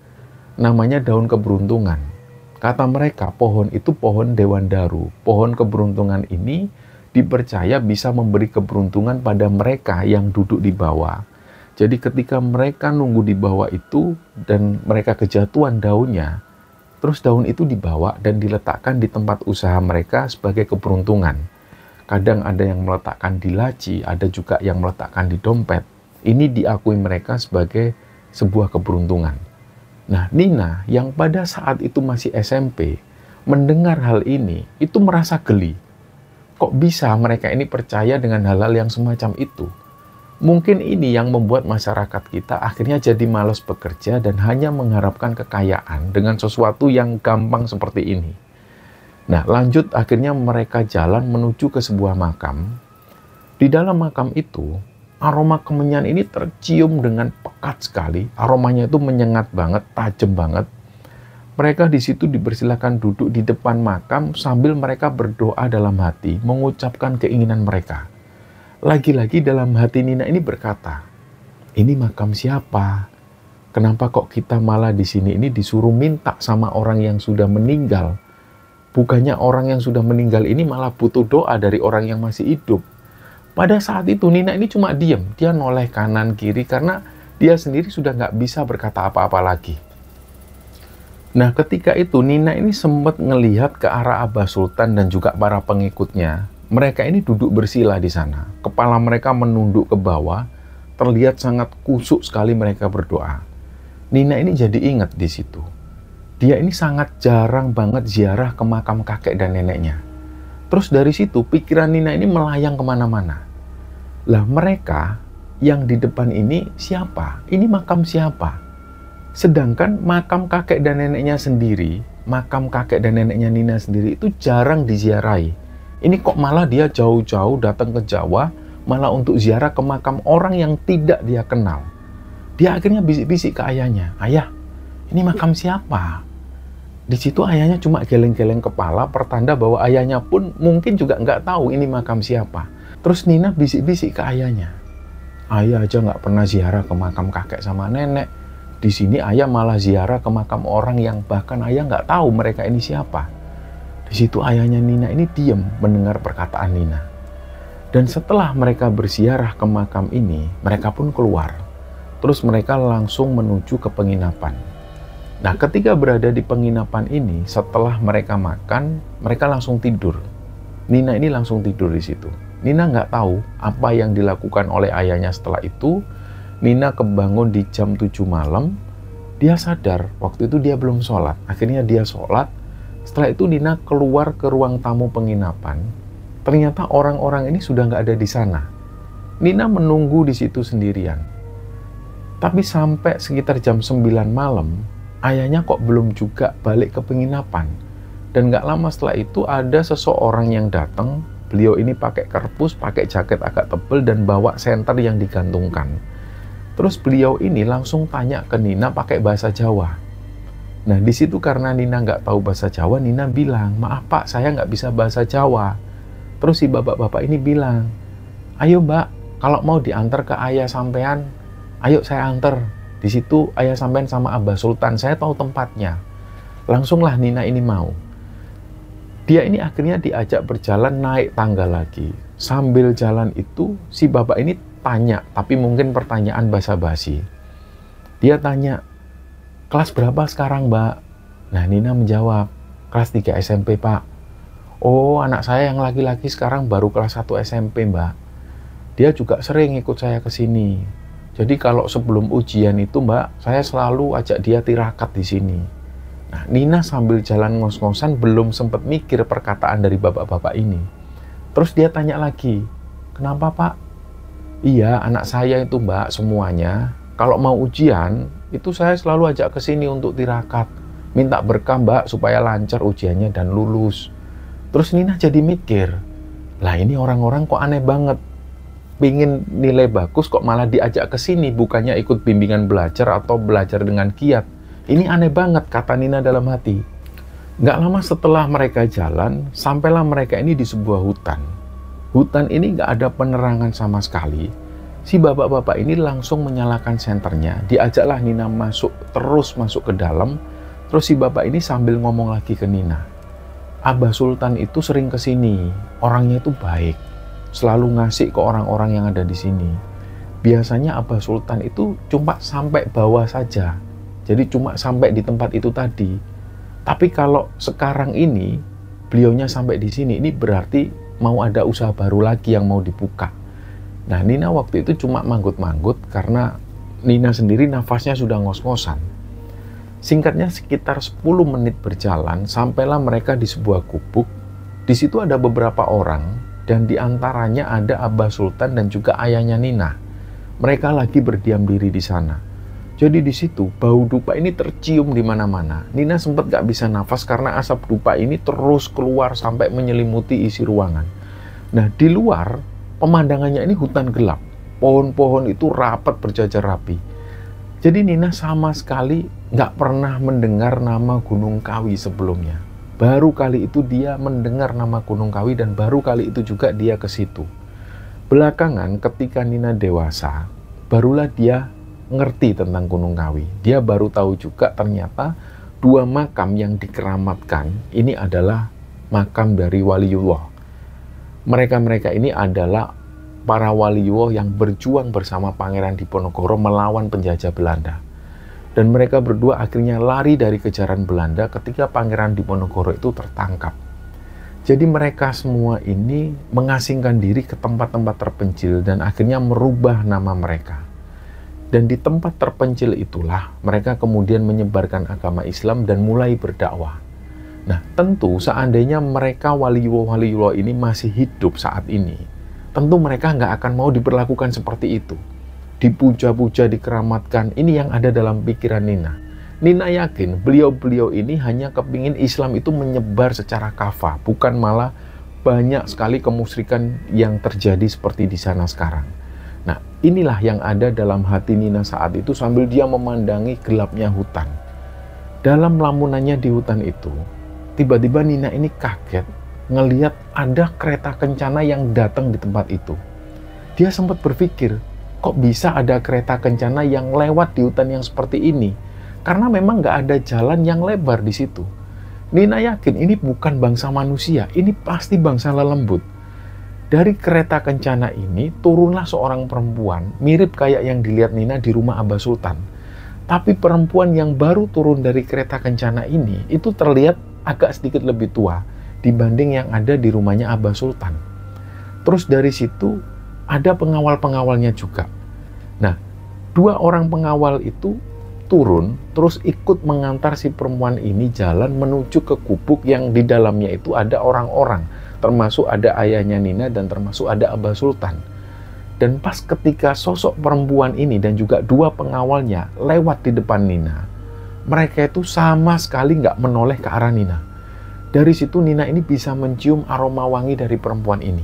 Speaker 1: Namanya daun keberuntungan. Kata mereka pohon itu pohon Dewan Daru. Pohon keberuntungan ini dipercaya bisa memberi keberuntungan pada mereka yang duduk di bawah. Jadi ketika mereka nunggu di bawah itu dan mereka kejatuhan daunnya, terus daun itu dibawa dan diletakkan di tempat usaha mereka sebagai keberuntungan. Kadang ada yang meletakkan di laci, ada juga yang meletakkan di dompet. Ini diakui mereka sebagai sebuah keberuntungan. Nah, Nina yang pada saat itu masih SMP, mendengar hal ini, itu merasa geli. Kok bisa mereka ini percaya dengan hal-hal yang semacam itu? Mungkin ini yang membuat masyarakat kita akhirnya jadi malas bekerja dan hanya mengharapkan kekayaan dengan sesuatu yang gampang seperti ini. Nah, lanjut akhirnya mereka jalan menuju ke sebuah makam. Di dalam makam itu, aroma kemenyan ini tercium dengan pekat sekali. Aromanya itu menyengat banget, tajam banget. Mereka di situ dipersilakan duduk di depan makam sambil mereka berdoa dalam hati, mengucapkan keinginan mereka. Lagi-lagi dalam hati Nina ini berkata, ini makam siapa? Kenapa kok kita malah di sini ini disuruh minta sama orang yang sudah meninggal? Bukannya orang yang sudah meninggal ini malah butuh doa dari orang yang masih hidup. Pada saat itu Nina ini cuma diam, dia noleh kanan kiri karena dia sendiri sudah nggak bisa berkata apa-apa lagi. Nah, ketika itu Nina ini sempat ngelihat ke arah Aba Sultan dan juga para pengikutnya. Mereka ini duduk bersila di sana. Kepala mereka menunduk ke bawah, terlihat sangat kusuk sekali mereka berdoa. Nina ini jadi ingat di situ. Dia ini sangat jarang banget ziarah ke makam kakek dan neneknya. Terus dari situ pikiran Nina ini melayang kemana-mana. Lah mereka yang di depan ini siapa? Ini makam siapa? Sedangkan makam kakek dan neneknya sendiri, makam kakek dan neneknya Nina sendiri itu jarang diziarahi. Ini kok malah dia jauh-jauh datang ke Jawa, malah untuk ziarah ke makam orang yang tidak dia kenal. Dia akhirnya bisik-bisik ke ayahnya, ayah, ini makam siapa? Di situ ayahnya cuma geleng-geleng kepala, pertanda bahwa ayahnya pun mungkin juga nggak tahu ini makam siapa. Terus Nina bisik-bisik ke ayahnya, ayah aja nggak pernah ziarah ke makam kakek sama nenek. Di sini ayah malah ziarah ke makam orang yang bahkan ayah nggak tahu mereka ini siapa. Di situ ayahnya Nina ini diam mendengar perkataan Nina. Dan setelah mereka berziarah ke makam ini, mereka pun keluar. Terus mereka langsung menuju ke penginapan. Nah, ketika berada di penginapan ini, setelah mereka makan, mereka langsung tidur. Nina ini langsung tidur di situ. Nina nggak tahu apa yang dilakukan oleh ayahnya setelah itu. Nina kebangun di jam 7 malam. Dia sadar, waktu itu dia belum sholat. Akhirnya dia sholat. Setelah itu Nina keluar ke ruang tamu penginapan. Ternyata orang-orang ini sudah nggak ada di sana. Nina menunggu di situ sendirian. Tapi sampai sekitar jam 9 malam, ayahnya kok belum juga balik ke penginapan. Dan nggak lama setelah itu ada seseorang yang datang. Beliau ini pakai kerpus, pakai jaket agak tebal dan bawa senter yang digantungkan. Terus beliau ini langsung tanya ke Nina pakai bahasa Jawa. Nah, di situ karena Nina nggak tahu bahasa Jawa, Nina bilang, maaf Pak, saya nggak bisa bahasa Jawa. Terus si bapak-bapak ini bilang, ayo Mbak, kalau mau diantar ke ayah sampean, ayo saya antar. Di situ ayah sampean sama Aba Sultan, saya tahu tempatnya. Langsunglah Nina ini mau. Dia ini akhirnya diajak berjalan naik tangga lagi. Sambil jalan itu, si bapak ini tanya, tapi mungkin pertanyaan basa-basi. Dia tanya, kelas berapa sekarang Mbak? Nah, Nina menjawab, kelas 3 SMP Pak. Oh, anak saya yang laki-laki sekarang baru kelas 1 SMP Mbak. Dia juga sering ikut saya ke sini. Jadi kalau sebelum ujian itu Mbak, saya selalu ajak dia tirakat di sini. Nah, Nina sambil jalan ngos-ngosan belum sempat mikir perkataan dari bapak-bapak ini. Terus dia tanya lagi, kenapa Pak? Iya, anak saya itu Mbak semuanya. Kalau mau ujian, itu saya selalu ajak ke sini untuk tirakat. Minta berkah Mbak supaya lancar ujiannya dan lulus. Terus Nina jadi mikir, lah ini orang-orang kok aneh banget. pingin nilai bagus kok malah diajak ke sini, bukannya ikut bimbingan belajar atau belajar dengan giat. Ini aneh banget, kata Nina dalam hati. Nggak lama setelah mereka jalan, sampailah mereka ini di sebuah hutan. Hutan ini nggak ada penerangan sama sekali. Si bapak-bapak ini langsung menyalakan senternya, diajaklah Nina terus masuk ke dalam. Terus si bapak ini sambil ngomong lagi ke Nina, Abah Sultan itu sering ke sini, orangnya itu baik, selalu ngasih ke orang-orang yang ada di sini. Biasanya Abah Sultan itu cuma sampai bawah saja, jadi cuma sampai di tempat itu tadi. Tapi kalau sekarang ini beliaunya sampai di sini, ini berarti mau ada usaha baru lagi yang mau dibuka. Nah, Nina waktu itu cuma manggut-manggut karena Nina sendiri nafasnya sudah ngos-ngosan. Singkatnya sekitar 10 menit berjalan, sampailah mereka di sebuah gubuk. Di situ ada beberapa orang, dan di antaranya ada Abah Sultan dan juga ayahnya Nina. Mereka lagi berdiam diri di sana. Jadi di situ bau dupa ini tercium di mana-mana. Nina sempat gak bisa nafas karena asap dupa ini terus keluar sampai menyelimuti isi ruangan. Nah, di luar pemandangannya ini hutan gelap. Pohon-pohon itu rapat berjajar rapi. Jadi Nina sama sekali nggak pernah mendengar nama Gunung Kawi sebelumnya. Baru kali itu dia mendengar nama Gunung Kawi dan baru kali itu juga dia ke situ. Belakangan ketika Nina dewasa, barulah dia ngerti tentang Gunung Kawi. Dia baru tahu juga ternyata 2 makam yang dikeramatkan ini adalah makam dari waliullah. Mereka-mereka ini adalah para waliullah yang berjuang bersama Pangeran Diponegoro melawan penjajah Belanda. Dan mereka berdua akhirnya lari dari kejaran Belanda ketika Pangeran Diponegoro itu tertangkap. Jadi mereka semua ini mengasingkan diri ke tempat-tempat terpencil dan akhirnya merubah nama mereka. Dan di tempat terpencil itulah mereka kemudian menyebarkan agama Islam dan mulai berdakwah. Nah, tentu seandainya mereka waliullah ini masih hidup saat ini, tentu mereka nggak akan mau diperlakukan seperti itu. Dipuja-puja, dikeramatkan, ini yang ada dalam pikiran Nina. Nina yakin beliau-beliau ini hanya kepingin Islam itu menyebar secara kafah, bukan malah banyak sekali kemusyrikan yang terjadi seperti di sana sekarang. Nah, inilah yang ada dalam hati Nina saat itu sambil dia memandangi gelapnya hutan. Dalam lamunannya di hutan itu, tiba-tiba Nina ini kaget ngelihat ada kereta kencana yang datang di tempat itu. Dia sempat berpikir, kok bisa ada kereta kencana yang lewat di hutan yang seperti ini? Karena memang nggak ada jalan yang lebar di situ. Nina yakin ini bukan bangsa manusia, ini pasti bangsa lelembut. Dari kereta kencana ini turunlah seorang perempuan, mirip kayak yang dilihat Nina di rumah Abah Sultan. Tapi perempuan yang baru turun dari kereta kencana ini, itu terlihat agak sedikit lebih tua dibanding yang ada di rumahnya Abah Sultan. Terus dari situ ada pengawal-pengawalnya juga. Nah, 2 orang pengawal itu turun, terus ikut mengantar si perempuan ini jalan menuju ke gubuk yang di dalamnya itu ada orang-orang, termasuk ada ayahnya Nina dan termasuk ada Abah Sultan. Dan pas ketika sosok perempuan ini dan juga 2 pengawalnya lewat di depan Nina, mereka itu sama sekali nggak menoleh ke arah Nina. Dari situ Nina ini bisa mencium aroma wangi dari perempuan ini.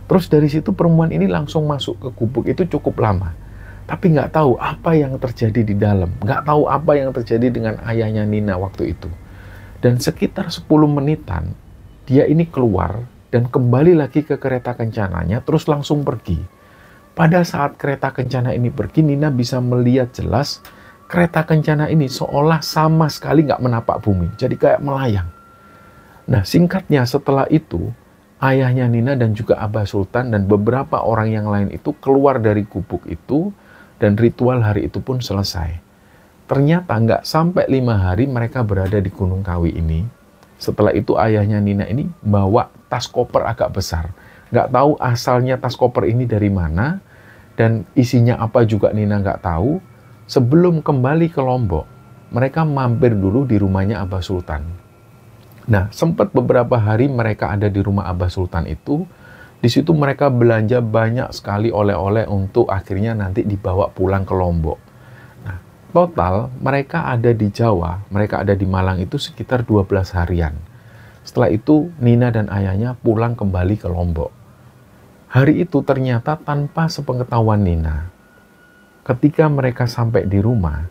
Speaker 1: Terus dari situ perempuan ini langsung masuk ke gubuk itu cukup lama. Tapi nggak tahu apa yang terjadi di dalam. Nggak tahu apa yang terjadi dengan ayahnya Nina waktu itu. Dan sekitar 10 menitan, dia ini keluar dan kembali lagi ke kereta kencananya, terus langsung pergi. Pada saat kereta kencana ini pergi, Nina bisa melihat jelas kereta kencana ini seolah sama sekali nggak menapak bumi. Jadi kayak melayang. Nah, singkatnya setelah itu, ayahnya Nina dan juga Abah Sultan dan beberapa orang yang lain itu keluar dari gubuk itu dan ritual hari itu pun selesai. Ternyata nggak sampai 5 hari mereka berada di Gunung Kawi ini. Setelah itu ayahnya Nina ini bawa tas koper agak besar. Nggak tahu asalnya tas koper ini dari mana dan isinya apa juga Nina nggak tahu. Sebelum kembali ke Lombok, mereka mampir dulu di rumahnya Abah Sultan. Nah, sempat beberapa hari mereka ada di rumah Abah Sultan itu. Di situ mereka belanja banyak sekali oleh-oleh untuk akhirnya nanti dibawa pulang ke Lombok. Nah, total mereka ada di Jawa, mereka ada di Malang itu sekitar 12 harian. Setelah itu Nina dan ayahnya pulang kembali ke Lombok. Hari itu ternyata tanpa sepengetahuan Nina, ketika mereka sampai di rumah,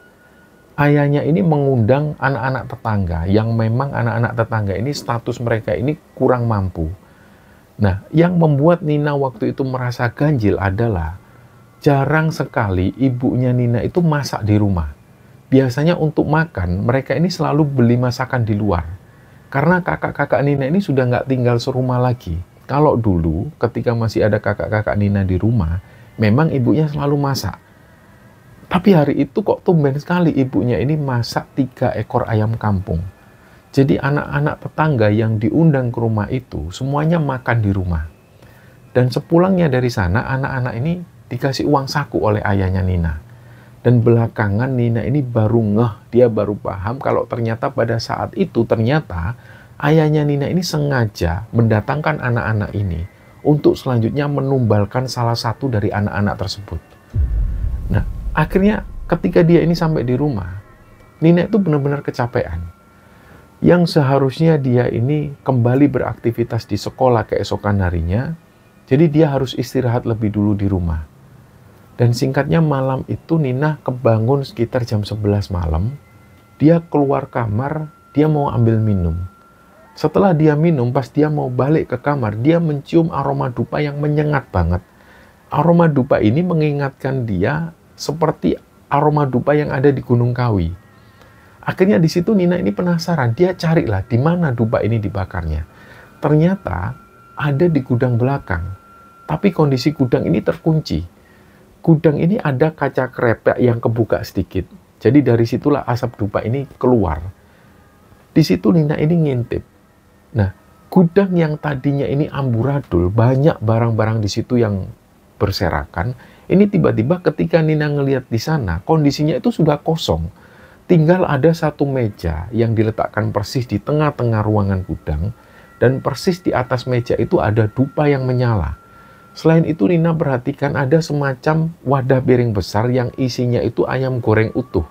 Speaker 1: ayahnya ini mengundang anak-anak tetangga yang memang anak-anak tetangga ini status mereka ini kurang mampu. Nah, yang membuat Nina waktu itu merasa ganjil adalah jarang sekali ibunya Nina itu masak di rumah. Biasanya untuk makan, mereka ini selalu beli masakan di luar. Karena kakak-kakak Nina ini sudah nggak tinggal serumah lagi. Kalau dulu, ketika masih ada kakak-kakak Nina di rumah, memang ibunya selalu masak. Tapi hari itu kok tumben sekali ibunya ini masak 3 ekor ayam kampung. Jadi anak-anak tetangga yang diundang ke rumah itu, semuanya makan di rumah. Dan sepulangnya dari sana, anak-anak ini dikasih uang saku oleh ayahnya Nina. Dan belakangan Nina ini baru dia baru paham kalau ternyata pada saat itu ternyata ayahnya Nina ini sengaja mendatangkan anak-anak ini untuk selanjutnya menumbalkan salah satu dari anak-anak tersebut. Nah, akhirnya ketika dia ini sampai di rumah, Nina itu benar-benar kecapean. Yang seharusnya dia ini kembali beraktivitas di sekolah keesokan harinya, jadi dia harus istirahat lebih dulu di rumah. Dan singkatnya malam itu Nina kebangun sekitar jam 11 malam, dia keluar kamar, dia mau ambil minum. Setelah dia minum, pas dia mau balik ke kamar, dia mencium aroma dupa yang menyengat banget. Aroma dupa ini mengingatkan dia seperti aroma dupa yang ada di Gunung Kawi. Akhirnya di situ Nina ini penasaran, dia carilah di mana dupa ini dibakarnya. Ternyata ada di gudang belakang, tapi kondisi gudang ini terkunci. Gudang ini ada kaca krepek yang kebuka sedikit, jadi dari situlah asap dupa ini keluar. Di situ Nina ini ngintip. Nah, gudang yang tadinya ini amburadul, banyak barang-barang di situ yang berserakan. Ini tiba-tiba ketika Nina ngelihat di sana, kondisinya itu sudah kosong. Tinggal ada satu meja yang diletakkan persis di tengah-tengah ruangan gudang, dan persis di atas meja itu ada dupa yang menyala. Selain itu Nina perhatikan ada semacam wadah piring besar yang isinya itu ayam goreng utuh.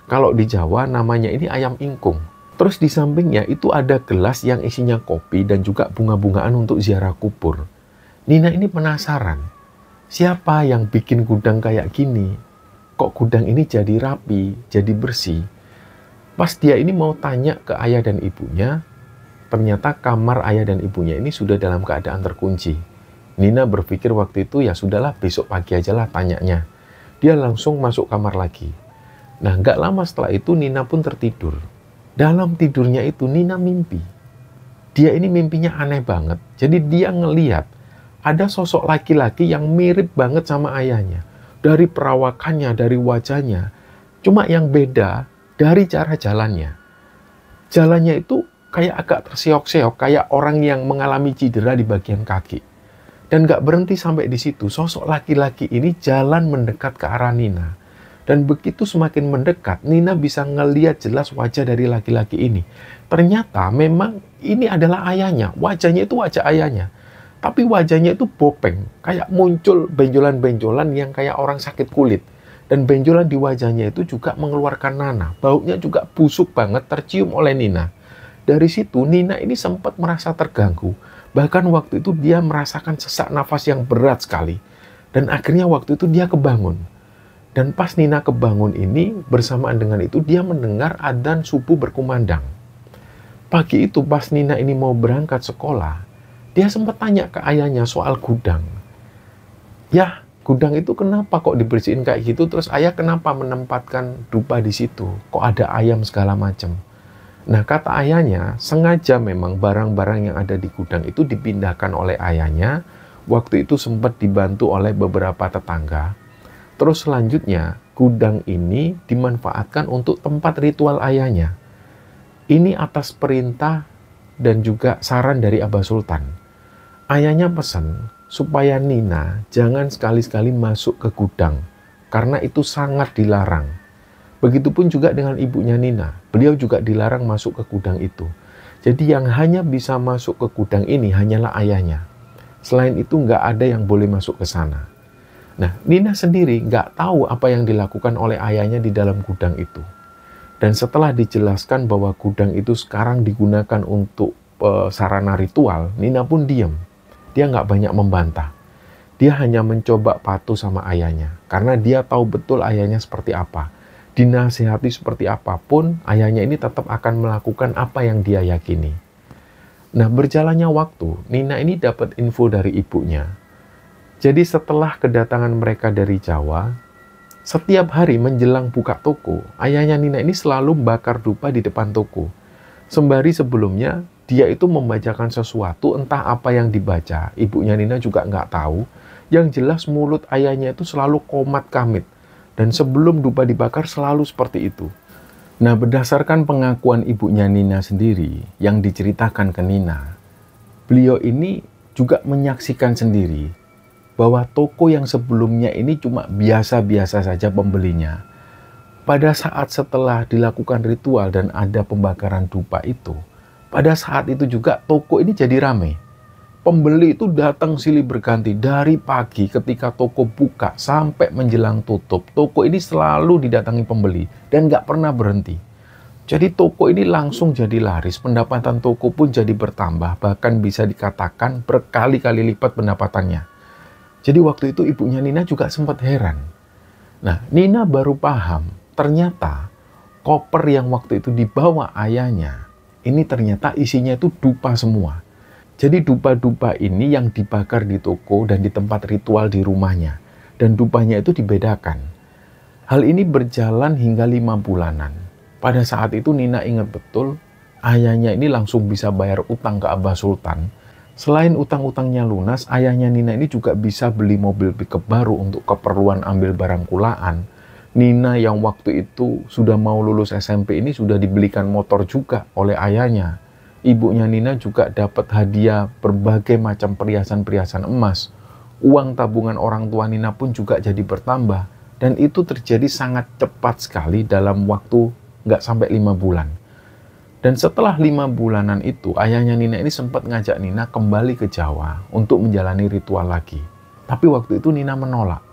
Speaker 1: Kalau di Jawa namanya ini ayam ingkung. Terus di sampingnya itu ada gelas yang isinya kopi dan juga bunga-bungaan untuk ziarah kubur. Nina ini penasaran, siapa yang bikin gudang kayak gini? Kok gudang ini jadi rapi, jadi bersih? Pas dia ini mau tanya ke ayah dan ibunya, ternyata kamar ayah dan ibunya ini sudah dalam keadaan terkunci. Nina berpikir waktu itu ya sudahlah besok pagi aja lah tanyanya. Dia langsung masuk kamar lagi. Nah, nggak lama setelah itu Nina pun tertidur. Dalam tidurnya itu Nina mimpi. Dia ini mimpinya aneh banget. Jadi dia ngeliat ada sosok laki-laki yang mirip banget sama ayahnya. Dari perawakannya, dari wajahnya. Cuma yang beda dari cara jalannya. Jalannya itu kayak agak terseok-seok, kayak orang yang mengalami cedera di bagian kaki. Dan gak berhenti sampai di situ. Sosok laki-laki ini jalan mendekat ke arah Nina. Dan begitu semakin mendekat, Nina bisa ngeliat jelas wajah dari laki-laki ini. Ternyata memang ini adalah ayahnya. Wajahnya itu wajah ayahnya. Tapi wajahnya itu bopeng. Kayak muncul benjolan-benjolan yang kayak orang sakit kulit. Dan benjolan di wajahnya itu juga mengeluarkan nanah. Baunya juga busuk banget tercium oleh Nina. Dari situ Nina ini sempat merasa terganggu. Bahkan waktu itu dia merasakan sesak nafas yang berat sekali. Dan akhirnya waktu itu dia kebangun. Dan pas Nina kebangun ini, bersamaan dengan itu dia mendengar adzan subuh berkumandang. Pagi itu pas Nina ini mau berangkat sekolah, dia sempat tanya ke ayahnya soal gudang. Ya, gudang itu kenapa kok dibersihin kayak gitu? Terus ayah kenapa menempatkan dupa di situ? Kok ada ayam segala macam? Nah, kata ayahnya, sengaja memang barang-barang yang ada di gudang itu dipindahkan oleh ayahnya. Waktu itu sempat dibantu oleh beberapa tetangga. Terus selanjutnya, gudang ini dimanfaatkan untuk tempat ritual ayahnya. Ini atas perintah dan juga saran dari Abah Sultan. Ayahnya pesan supaya Nina jangan sekali-sekali masuk ke gudang, karena itu sangat dilarang. Begitupun juga dengan ibunya Nina, beliau juga dilarang masuk ke gudang itu. Jadi yang hanya bisa masuk ke gudang ini hanyalah ayahnya. Selain itu nggak ada yang boleh masuk ke sana. Nah, Nina sendiri nggak tahu apa yang dilakukan oleh ayahnya di dalam gudang itu. Dan setelah dijelaskan bahwa gudang itu sekarang digunakan untuk sarana ritual, Nina pun diam. Dia nggak banyak membantah.
Speaker 2: Dia hanya mencoba patuh sama ayahnya, karena dia tahu betul ayahnya seperti apa. Dinasihati seperti apapun, ayahnya ini tetap akan melakukan apa yang dia yakini. Nah, berjalannya waktu, Nina ini dapat info dari ibunya. Jadi setelah kedatangan mereka dari Jawa, setiap hari menjelang buka toko, ayahnya Nina ini selalu bakar dupa di depan toko. Sembari sebelumnya, dia itu membacakan sesuatu, entah apa yang dibaca. Ibunya Nina juga nggak tahu. Yang jelas mulut ayahnya itu selalu komat kamit. Dan sebelum dupa dibakar selalu seperti itu. Nah, berdasarkan pengakuan ibunya Nina sendiri yang diceritakan ke Nina, beliau ini juga menyaksikan sendiri bahwa toko yang sebelumnya ini cuma biasa-biasa saja pembelinya. Pada saat setelah dilakukan ritual dan ada pembakaran dupa itu, pada saat itu juga toko ini jadi ramai. Pembeli itu datang silih berganti dari pagi ketika toko buka sampai menjelang tutup. Toko ini selalu didatangi pembeli dan nggak pernah berhenti. Jadi toko ini langsung jadi laris, pendapatan toko pun jadi bertambah, bahkan bisa dikatakan berkali-kali lipat pendapatannya. Jadi waktu itu ibunya Nina juga sempat heran. Nah, Nina baru paham, ternyata koper yang waktu itu dibawa ayahnya, ini ternyata isinya itu dupa semua. Jadi dupa-dupa ini yang dibakar di toko dan di tempat ritual di rumahnya. Dan dupanya itu dibedakan. Hal ini berjalan hingga 5 bulanan. Pada saat itu Nina ingat betul, ayahnya ini langsung bisa bayar utang ke Abah Sultan. Selain utang-utangnya lunas, ayahnya Nina ini juga bisa beli mobil pickup baru untuk keperluan ambil barang kulaan. Nina yang waktu itu sudah mau lulus SMP ini sudah dibelikan motor juga oleh ayahnya. Ibunya Nina juga dapat hadiah berbagai macam perhiasan-perhiasan emas. Uang tabungan orang tua Nina pun juga jadi bertambah. Dan itu terjadi sangat cepat sekali dalam waktu nggak sampai 5 bulan. Dan setelah 5 bulanan itu, ayahnya Nina ini sempat ngajak Nina kembali ke Jawa untuk menjalani ritual lagi. Tapi waktu itu Nina menolak.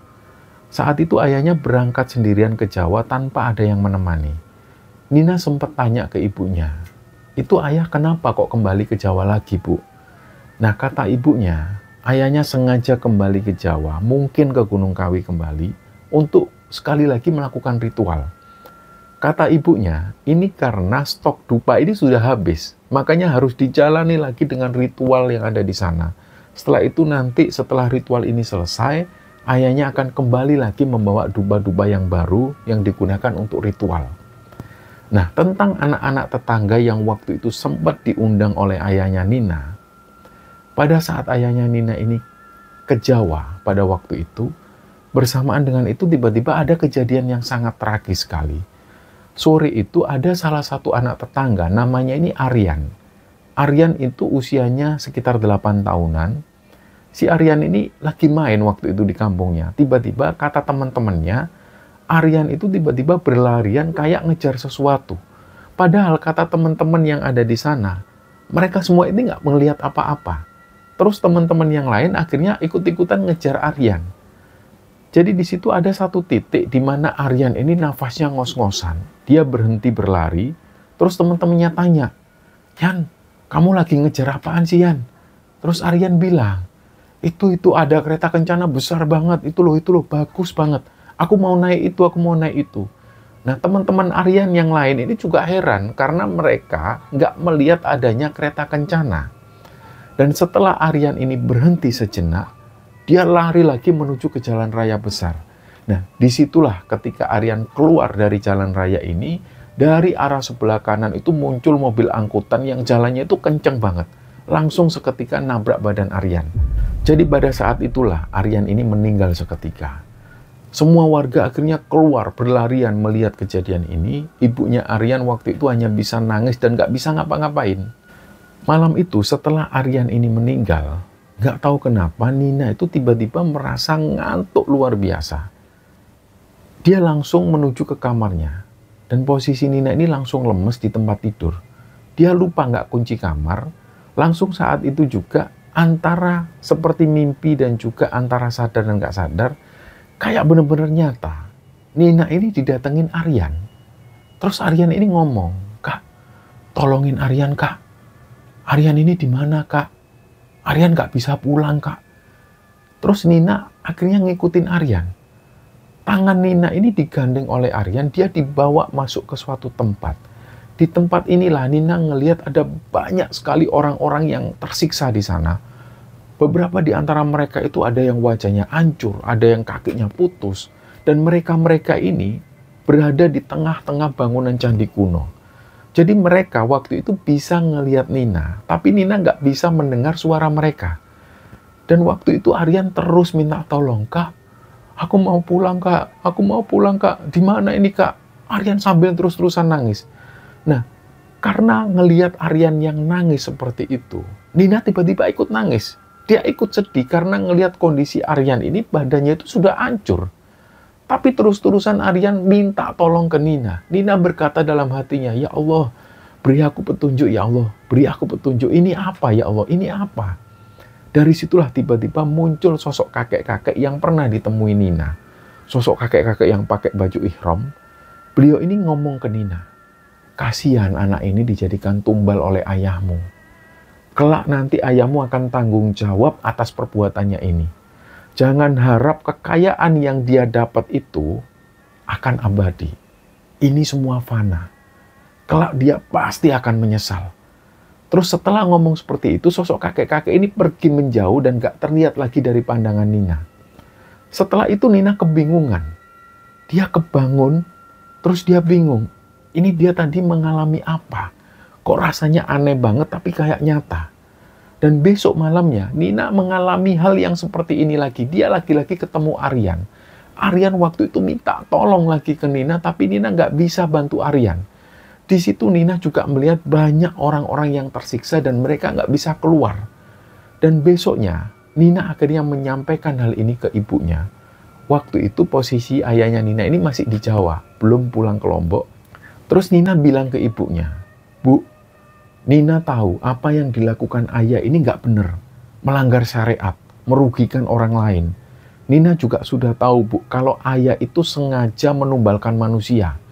Speaker 2: Saat itu ayahnya berangkat sendirian ke Jawa tanpa ada yang menemani. Nina sempat tanya ke ibunya, "Itu ayah kenapa kok kembali ke Jawa lagi, Bu?" Nah, kata ibunya, ayahnya sengaja kembali ke Jawa, mungkin ke Gunung Kawi kembali, untuk sekali lagi melakukan ritual. Kata ibunya, ini karena stok dupa ini sudah habis, makanya harus dijalani lagi dengan ritual yang ada di sana. Setelah itu nanti, setelah ritual ini selesai, ayahnya akan kembali lagi membawa dupa-dupa yang baru yang digunakan untuk ritual. Nah, tentang anak-anak tetangga yang waktu itu sempat diundang oleh ayahnya Nina. Pada saat ayahnya Nina ini ke Jawa pada waktu itu, bersamaan dengan itu tiba-tiba ada kejadian yang sangat tragis sekali. Sore itu ada salah satu anak tetangga, namanya ini Aryan. Aryan itu usianya sekitar 8 tahunan. Si Aryan ini lagi main waktu itu di kampungnya. Tiba-tiba kata teman-temannya, Aryan itu tiba-tiba berlarian kayak ngejar sesuatu. Padahal kata teman-teman yang ada di sana, mereka semua ini nggak melihat apa-apa. Terus teman-teman yang lain akhirnya ikut-ikutan ngejar Aryan. Jadi di situ ada satu titik di mana Aryan ini nafasnya ngos-ngosan. Dia berhenti berlari, terus teman-temannya tanya, "Yan, kamu lagi ngejar apaan sih, Yan?" Terus Aryan bilang, itu ada kereta kencana besar banget, itu loh, bagus banget. Aku mau naik itu. Nah, teman-teman Aryan yang lain ini juga heran karena mereka nggak melihat adanya kereta kencana. Dan setelah Aryan ini berhenti sejenak, dia lari lagi menuju ke jalan raya besar. Nah, disitulah ketika Aryan keluar dari jalan raya ini, dari arah sebelah kanan itu muncul mobil angkutan yang jalannya itu kenceng banget. Langsung seketika nabrak badan Aryan. Jadi pada saat itulah Aryan ini meninggal seketika. Semua warga akhirnya keluar berlarian melihat kejadian ini. Ibunya Aryan waktu itu hanya bisa nangis dan nggak bisa ngapa-ngapain. Malam itu setelah Aryan ini meninggal, nggak tahu kenapa Nina itu tiba-tiba merasa ngantuk luar biasa. Dia langsung menuju ke kamarnya. Dan posisi Nina ini langsung lemes di tempat tidur. Dia lupa nggak kunci kamar. Langsung saat itu juga antara seperti mimpi dan juga antara sadar dan nggak sadar, kayak bener-bener nyata. Nina ini didatengin Aryan. Terus Aryan ini ngomong, "Kak, tolongin Aryan, Kak. Aryan ini di mana, Kak? Aryan nggak bisa pulang, Kak." Terus Nina akhirnya ngikutin Aryan. Tangan Nina ini digandeng oleh Aryan, dia dibawa masuk ke suatu tempat. Di tempat inilah Nina ngelihat ada banyak sekali orang-orang yang tersiksa di sana. Beberapa di antara mereka itu ada yang wajahnya hancur, ada yang kakinya putus. Dan mereka-mereka ini berada di tengah-tengah bangunan candi kuno. Jadi mereka waktu itu bisa ngelihat Nina, tapi Nina nggak bisa mendengar suara mereka. Dan waktu itu Aryan terus minta tolong, "Kak, aku mau pulang, Kak. Aku mau pulang, Kak. Di mana ini, Kak?" Aryan sambil terus-terusan nangis. Nah, karena ngelihat Aryan yang nangis seperti itu, Nina tiba-tiba ikut nangis. Dia ikut sedih karena ngelihat kondisi Aryan ini badannya itu sudah hancur. Tapi terus-terusan Aryan minta tolong ke Nina. Nina berkata dalam hatinya, "Ya Allah, beri aku petunjuk ya Allah. Beri aku petunjuk. Ini apa ya Allah? Ini apa?" Dari situlah tiba-tiba muncul sosok kakek-kakek yang pernah ditemui Nina. Sosok kakek-kakek yang pakai baju ihram. Beliau ini ngomong ke Nina, "Kasihan anak ini dijadikan tumbal oleh ayahmu. Kelak nanti ayahmu akan tanggung jawab atas perbuatannya ini. Jangan harap kekayaan yang dia dapat itu akan abadi. Ini semua fana. Kelak dia pasti akan menyesal." Terus setelah ngomong seperti itu, sosok kakek-kakek ini pergi menjauh dan gak terlihat lagi dari pandangan Nina. Setelah itu Nina kebingungan. Dia kebangun, terus dia bingung. Ini dia tadi mengalami apa? Kok rasanya aneh banget tapi kayak nyata. Dan besok malamnya Nina mengalami hal yang seperti ini lagi. Dia lagi-lagi ketemu Aryan. Aryan waktu itu minta tolong lagi ke Nina, tapi Nina nggak bisa bantu Aryan. Di situ Nina juga melihat banyak orang-orang yang tersiksa dan mereka nggak bisa keluar. Dan besoknya Nina akhirnya menyampaikan hal ini ke ibunya. Waktu itu posisi ayahnya Nina ini masih di Jawa, belum pulang ke Lombok. Terus Nina bilang ke ibunya, "Bu, Nina tahu apa yang dilakukan ayah ini nggak benar, melanggar syariat, merugikan orang lain. Nina juga sudah tahu, Bu, kalau ayah itu sengaja menumbalkan manusia.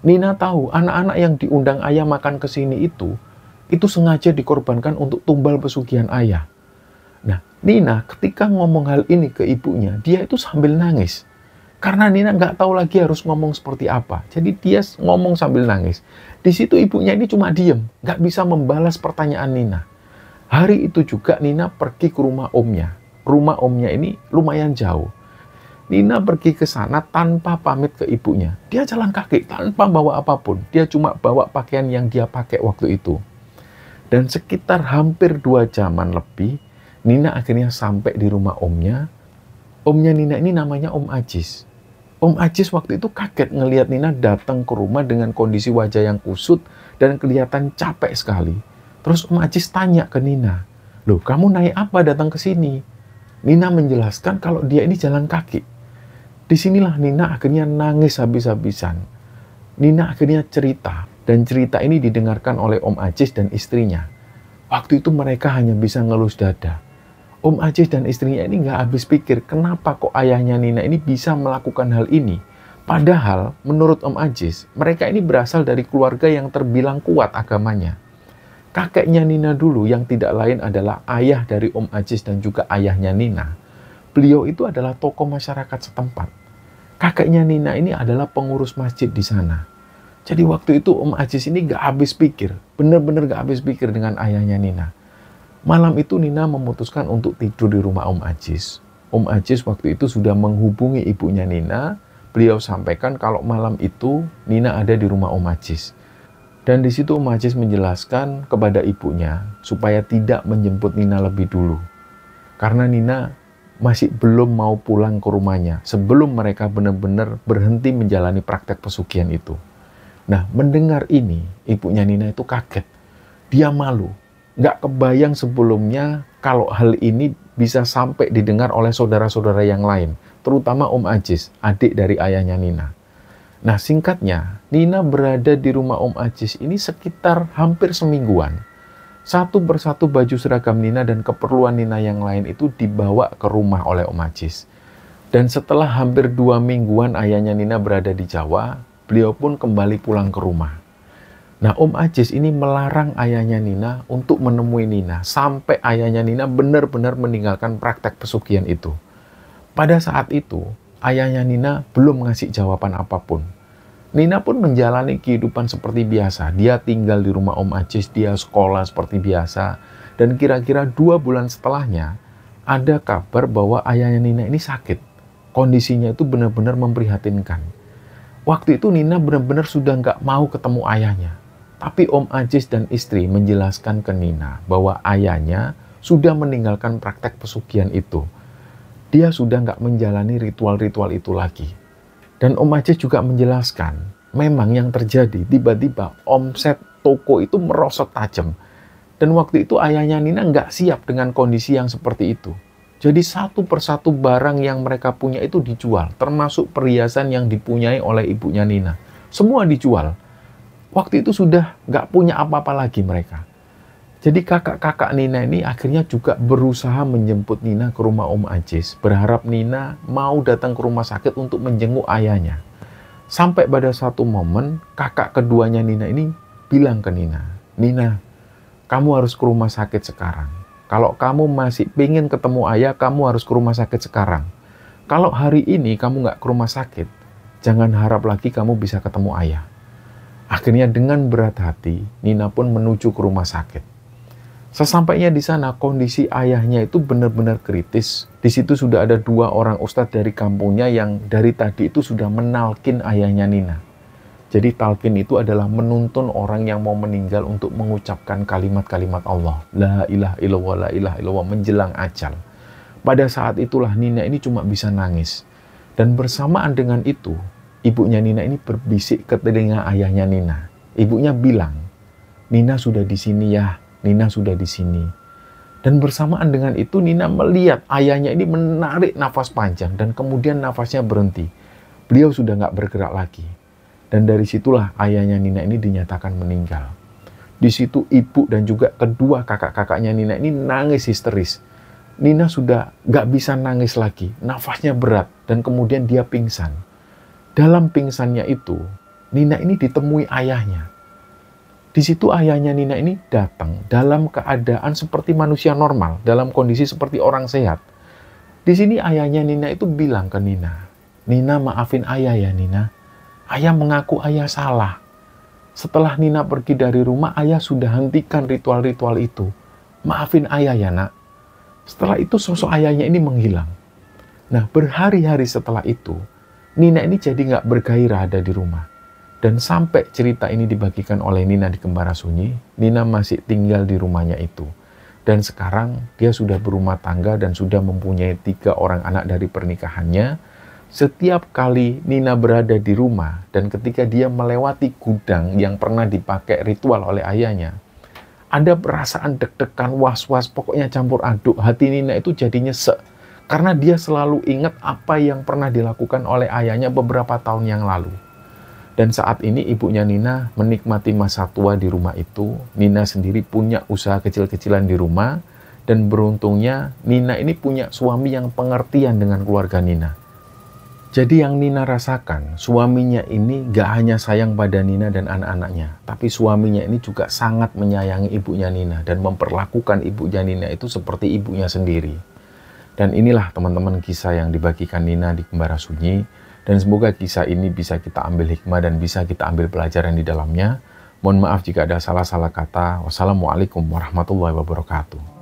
Speaker 2: Nina tahu anak-anak yang diundang ayah makan ke sini itu sengaja dikorbankan untuk tumbal pesugihan ayah." Nah, Nina ketika ngomong hal ini ke ibunya, dia itu sambil nangis. Karena Nina nggak tahu lagi harus ngomong seperti apa. Jadi dia ngomong sambil nangis. Di situ ibunya ini cuma diem, nggak bisa membalas pertanyaan Nina. Hari itu juga Nina pergi ke rumah omnya. Rumah omnya ini lumayan jauh. Nina pergi ke sana tanpa pamit ke ibunya. Dia jalan kaki tanpa bawa apapun. Dia cuma bawa pakaian yang dia pakai waktu itu. Dan sekitar hampir 2 jaman lebih, Nina akhirnya sampai di rumah omnya. Omnya Nina ini namanya Om Ajis. Om Ajis waktu itu kaget ngelihat Nina datang ke rumah dengan kondisi wajah yang kusut dan kelihatan capek sekali. Terus Om Ajis tanya ke Nina, "Loh, kamu naik apa datang ke sini?" Nina menjelaskan kalau dia ini jalan kaki. Disinilah Nina akhirnya nangis habis-habisan. Nina akhirnya cerita, dan cerita ini didengarkan oleh Om Ajis dan istrinya. Waktu itu mereka hanya bisa ngelus dada. Om Ajis dan istrinya ini nggak habis pikir kenapa kok ayahnya Nina ini bisa melakukan hal ini. Padahal menurut Om Ajis, mereka ini berasal dari keluarga yang terbilang kuat agamanya. Kakeknya Nina dulu yang tidak lain adalah ayah dari Om Ajis dan juga ayahnya Nina. Beliau itu adalah tokoh masyarakat setempat. Kakeknya Nina ini adalah pengurus masjid di sana. Jadi waktu itu Om Ajis ini nggak habis pikir, benar-benar nggak habis pikir dengan ayahnya Nina. Malam itu Nina memutuskan untuk tidur di rumah Om Ajis. Om Ajis waktu itu sudah menghubungi ibunya Nina. Beliau sampaikan kalau malam itu Nina ada di rumah Om Ajis. Dan di situ Om Ajis menjelaskan kepada ibunya supaya tidak menjemput Nina lebih dulu. Karena Nina masih belum mau pulang ke rumahnya sebelum mereka benar-benar berhenti menjalani praktek pesugihan itu. Nah, mendengar ini, ibunya Nina itu kaget. Dia malu. Nggak kebayang sebelumnya kalau hal ini bisa sampai didengar oleh saudara-saudara yang lain, terutama Om Ajis, adik dari ayahnya Nina. Nah, singkatnya, Nina berada di rumah Om Ajis ini sekitar hampir semingguan. Satu persatu baju seragam Nina dan keperluan Nina yang lain itu dibawa ke rumah oleh Om Ajis. Dan setelah hampir 2 mingguan ayahnya Nina berada di Jawa, beliau pun kembali pulang ke rumah. Nah, Om Ajis ini melarang ayahnya Nina untuk menemui Nina sampai ayahnya Nina benar-benar meninggalkan praktek pesugihan itu. Pada saat itu, ayahnya Nina belum ngasih jawaban apapun. Nina pun menjalani kehidupan seperti biasa. Dia tinggal di rumah Om Ajis, dia sekolah seperti biasa. Dan kira-kira 2 bulan setelahnya, ada kabar bahwa ayahnya Nina ini sakit. Kondisinya itu benar-benar memprihatinkan. Waktu itu Nina benar-benar sudah nggak mau ketemu ayahnya. Tapi Om Ajis dan istri menjelaskan ke Nina bahwa ayahnya sudah meninggalkan praktek pesugihan itu. Dia sudah nggak menjalani ritual-ritual itu lagi. Dan Om Ajis juga menjelaskan, memang yang terjadi tiba-tiba omset toko itu merosot tajam. Dan waktu itu ayahnya Nina nggak siap dengan kondisi yang seperti itu. Jadi satu persatu barang yang mereka punya itu dijual, termasuk perhiasan yang dipunyai oleh ibunya Nina. Semua dijual. Waktu itu sudah nggak punya apa-apa lagi mereka. Jadi kakak-kakak Nina ini akhirnya juga berusaha menjemput Nina ke rumah Om Ajis, berharap Nina mau datang ke rumah sakit untuk menjenguk ayahnya. Sampai pada satu momen, kakak keduanya Nina ini bilang ke Nina, "Nina, kamu harus ke rumah sakit sekarang. Kalau kamu masih pengen ketemu ayah, kamu harus ke rumah sakit sekarang. Kalau hari ini kamu nggak ke rumah sakit, jangan harap lagi kamu bisa ketemu ayah." Akhirnya dengan berat hati, Nina pun menuju ke rumah sakit. Sesampainya di sana, kondisi ayahnya itu benar-benar kritis. Di situ sudah ada 2 orang ustadz dari kampungnya yang dari tadi itu sudah menalkin ayahnya Nina. Jadi talqin itu adalah menuntun orang yang mau meninggal untuk mengucapkan kalimat-kalimat Allah. La ilaha illallah, la ilaha illallah, menjelang ajal. Pada saat itulah Nina ini cuma bisa nangis. Dan bersamaan dengan itu, ibunya Nina ini berbisik ke telinga ayahnya Nina. Ibunya bilang, "Nina sudah di sini ya. Nina sudah di sini." Dan bersamaan dengan itu Nina melihat ayahnya ini menarik nafas panjang dan kemudian nafasnya berhenti. Beliau sudah nggak bergerak lagi. Dan dari situlah ayahnya Nina ini dinyatakan meninggal. Di situ ibu dan juga kedua kakak-kakaknya Nina ini nangis histeris. Nina sudah nggak bisa nangis lagi, nafasnya berat dan kemudian dia pingsan. Dalam pingsannya itu, Nina ini ditemui ayahnya. Di situ ayahnya Nina ini datang dalam keadaan seperti manusia normal, dalam kondisi seperti orang sehat. Di sini ayahnya Nina itu bilang ke Nina, "Nina, maafin ayah ya Nina. Ayah mengaku ayah salah. Setelah Nina pergi dari rumah, ayah sudah hentikan ritual-ritual itu. Maafin ayah ya nak." Setelah itu sosok ayahnya ini menghilang. Nah, berhari-hari setelah itu, Nina ini jadi nggak bergairah ada di rumah. Dan sampai cerita ini dibagikan oleh Nina di Kembara Sunyi, Nina masih tinggal di rumahnya itu. Dan sekarang dia sudah berumah tangga dan sudah mempunyai 3 orang anak dari pernikahannya. Setiap kali Nina berada di rumah dan ketika dia melewati gudang yang pernah dipakai ritual oleh ayahnya, ada perasaan deg-degan, was-was, pokoknya campur aduk. Hati Nina itu jadi nyesek karena dia selalu ingat apa yang pernah dilakukan oleh ayahnya beberapa tahun yang lalu. Dan saat ini ibunya Nina menikmati masa tua di rumah itu. Nina sendiri punya usaha kecil-kecilan di rumah. Dan beruntungnya Nina ini punya suami yang pengertian dengan keluarga Nina. Jadi yang Nina rasakan, suaminya ini gak hanya sayang pada Nina dan anak-anaknya. Tapi suaminya ini juga sangat menyayangi ibunya Nina. Dan memperlakukan ibunya Nina itu seperti ibunya sendiri. Dan inilah teman-teman kisah yang dibagikan Nina di Kembara Sunyi. Dan semoga kisah ini bisa kita ambil hikmah dan bisa kita ambil pelajaran di dalamnya. Mohon maaf jika ada salah-salah kata. Wassalamualaikum warahmatullahi wabarakatuh.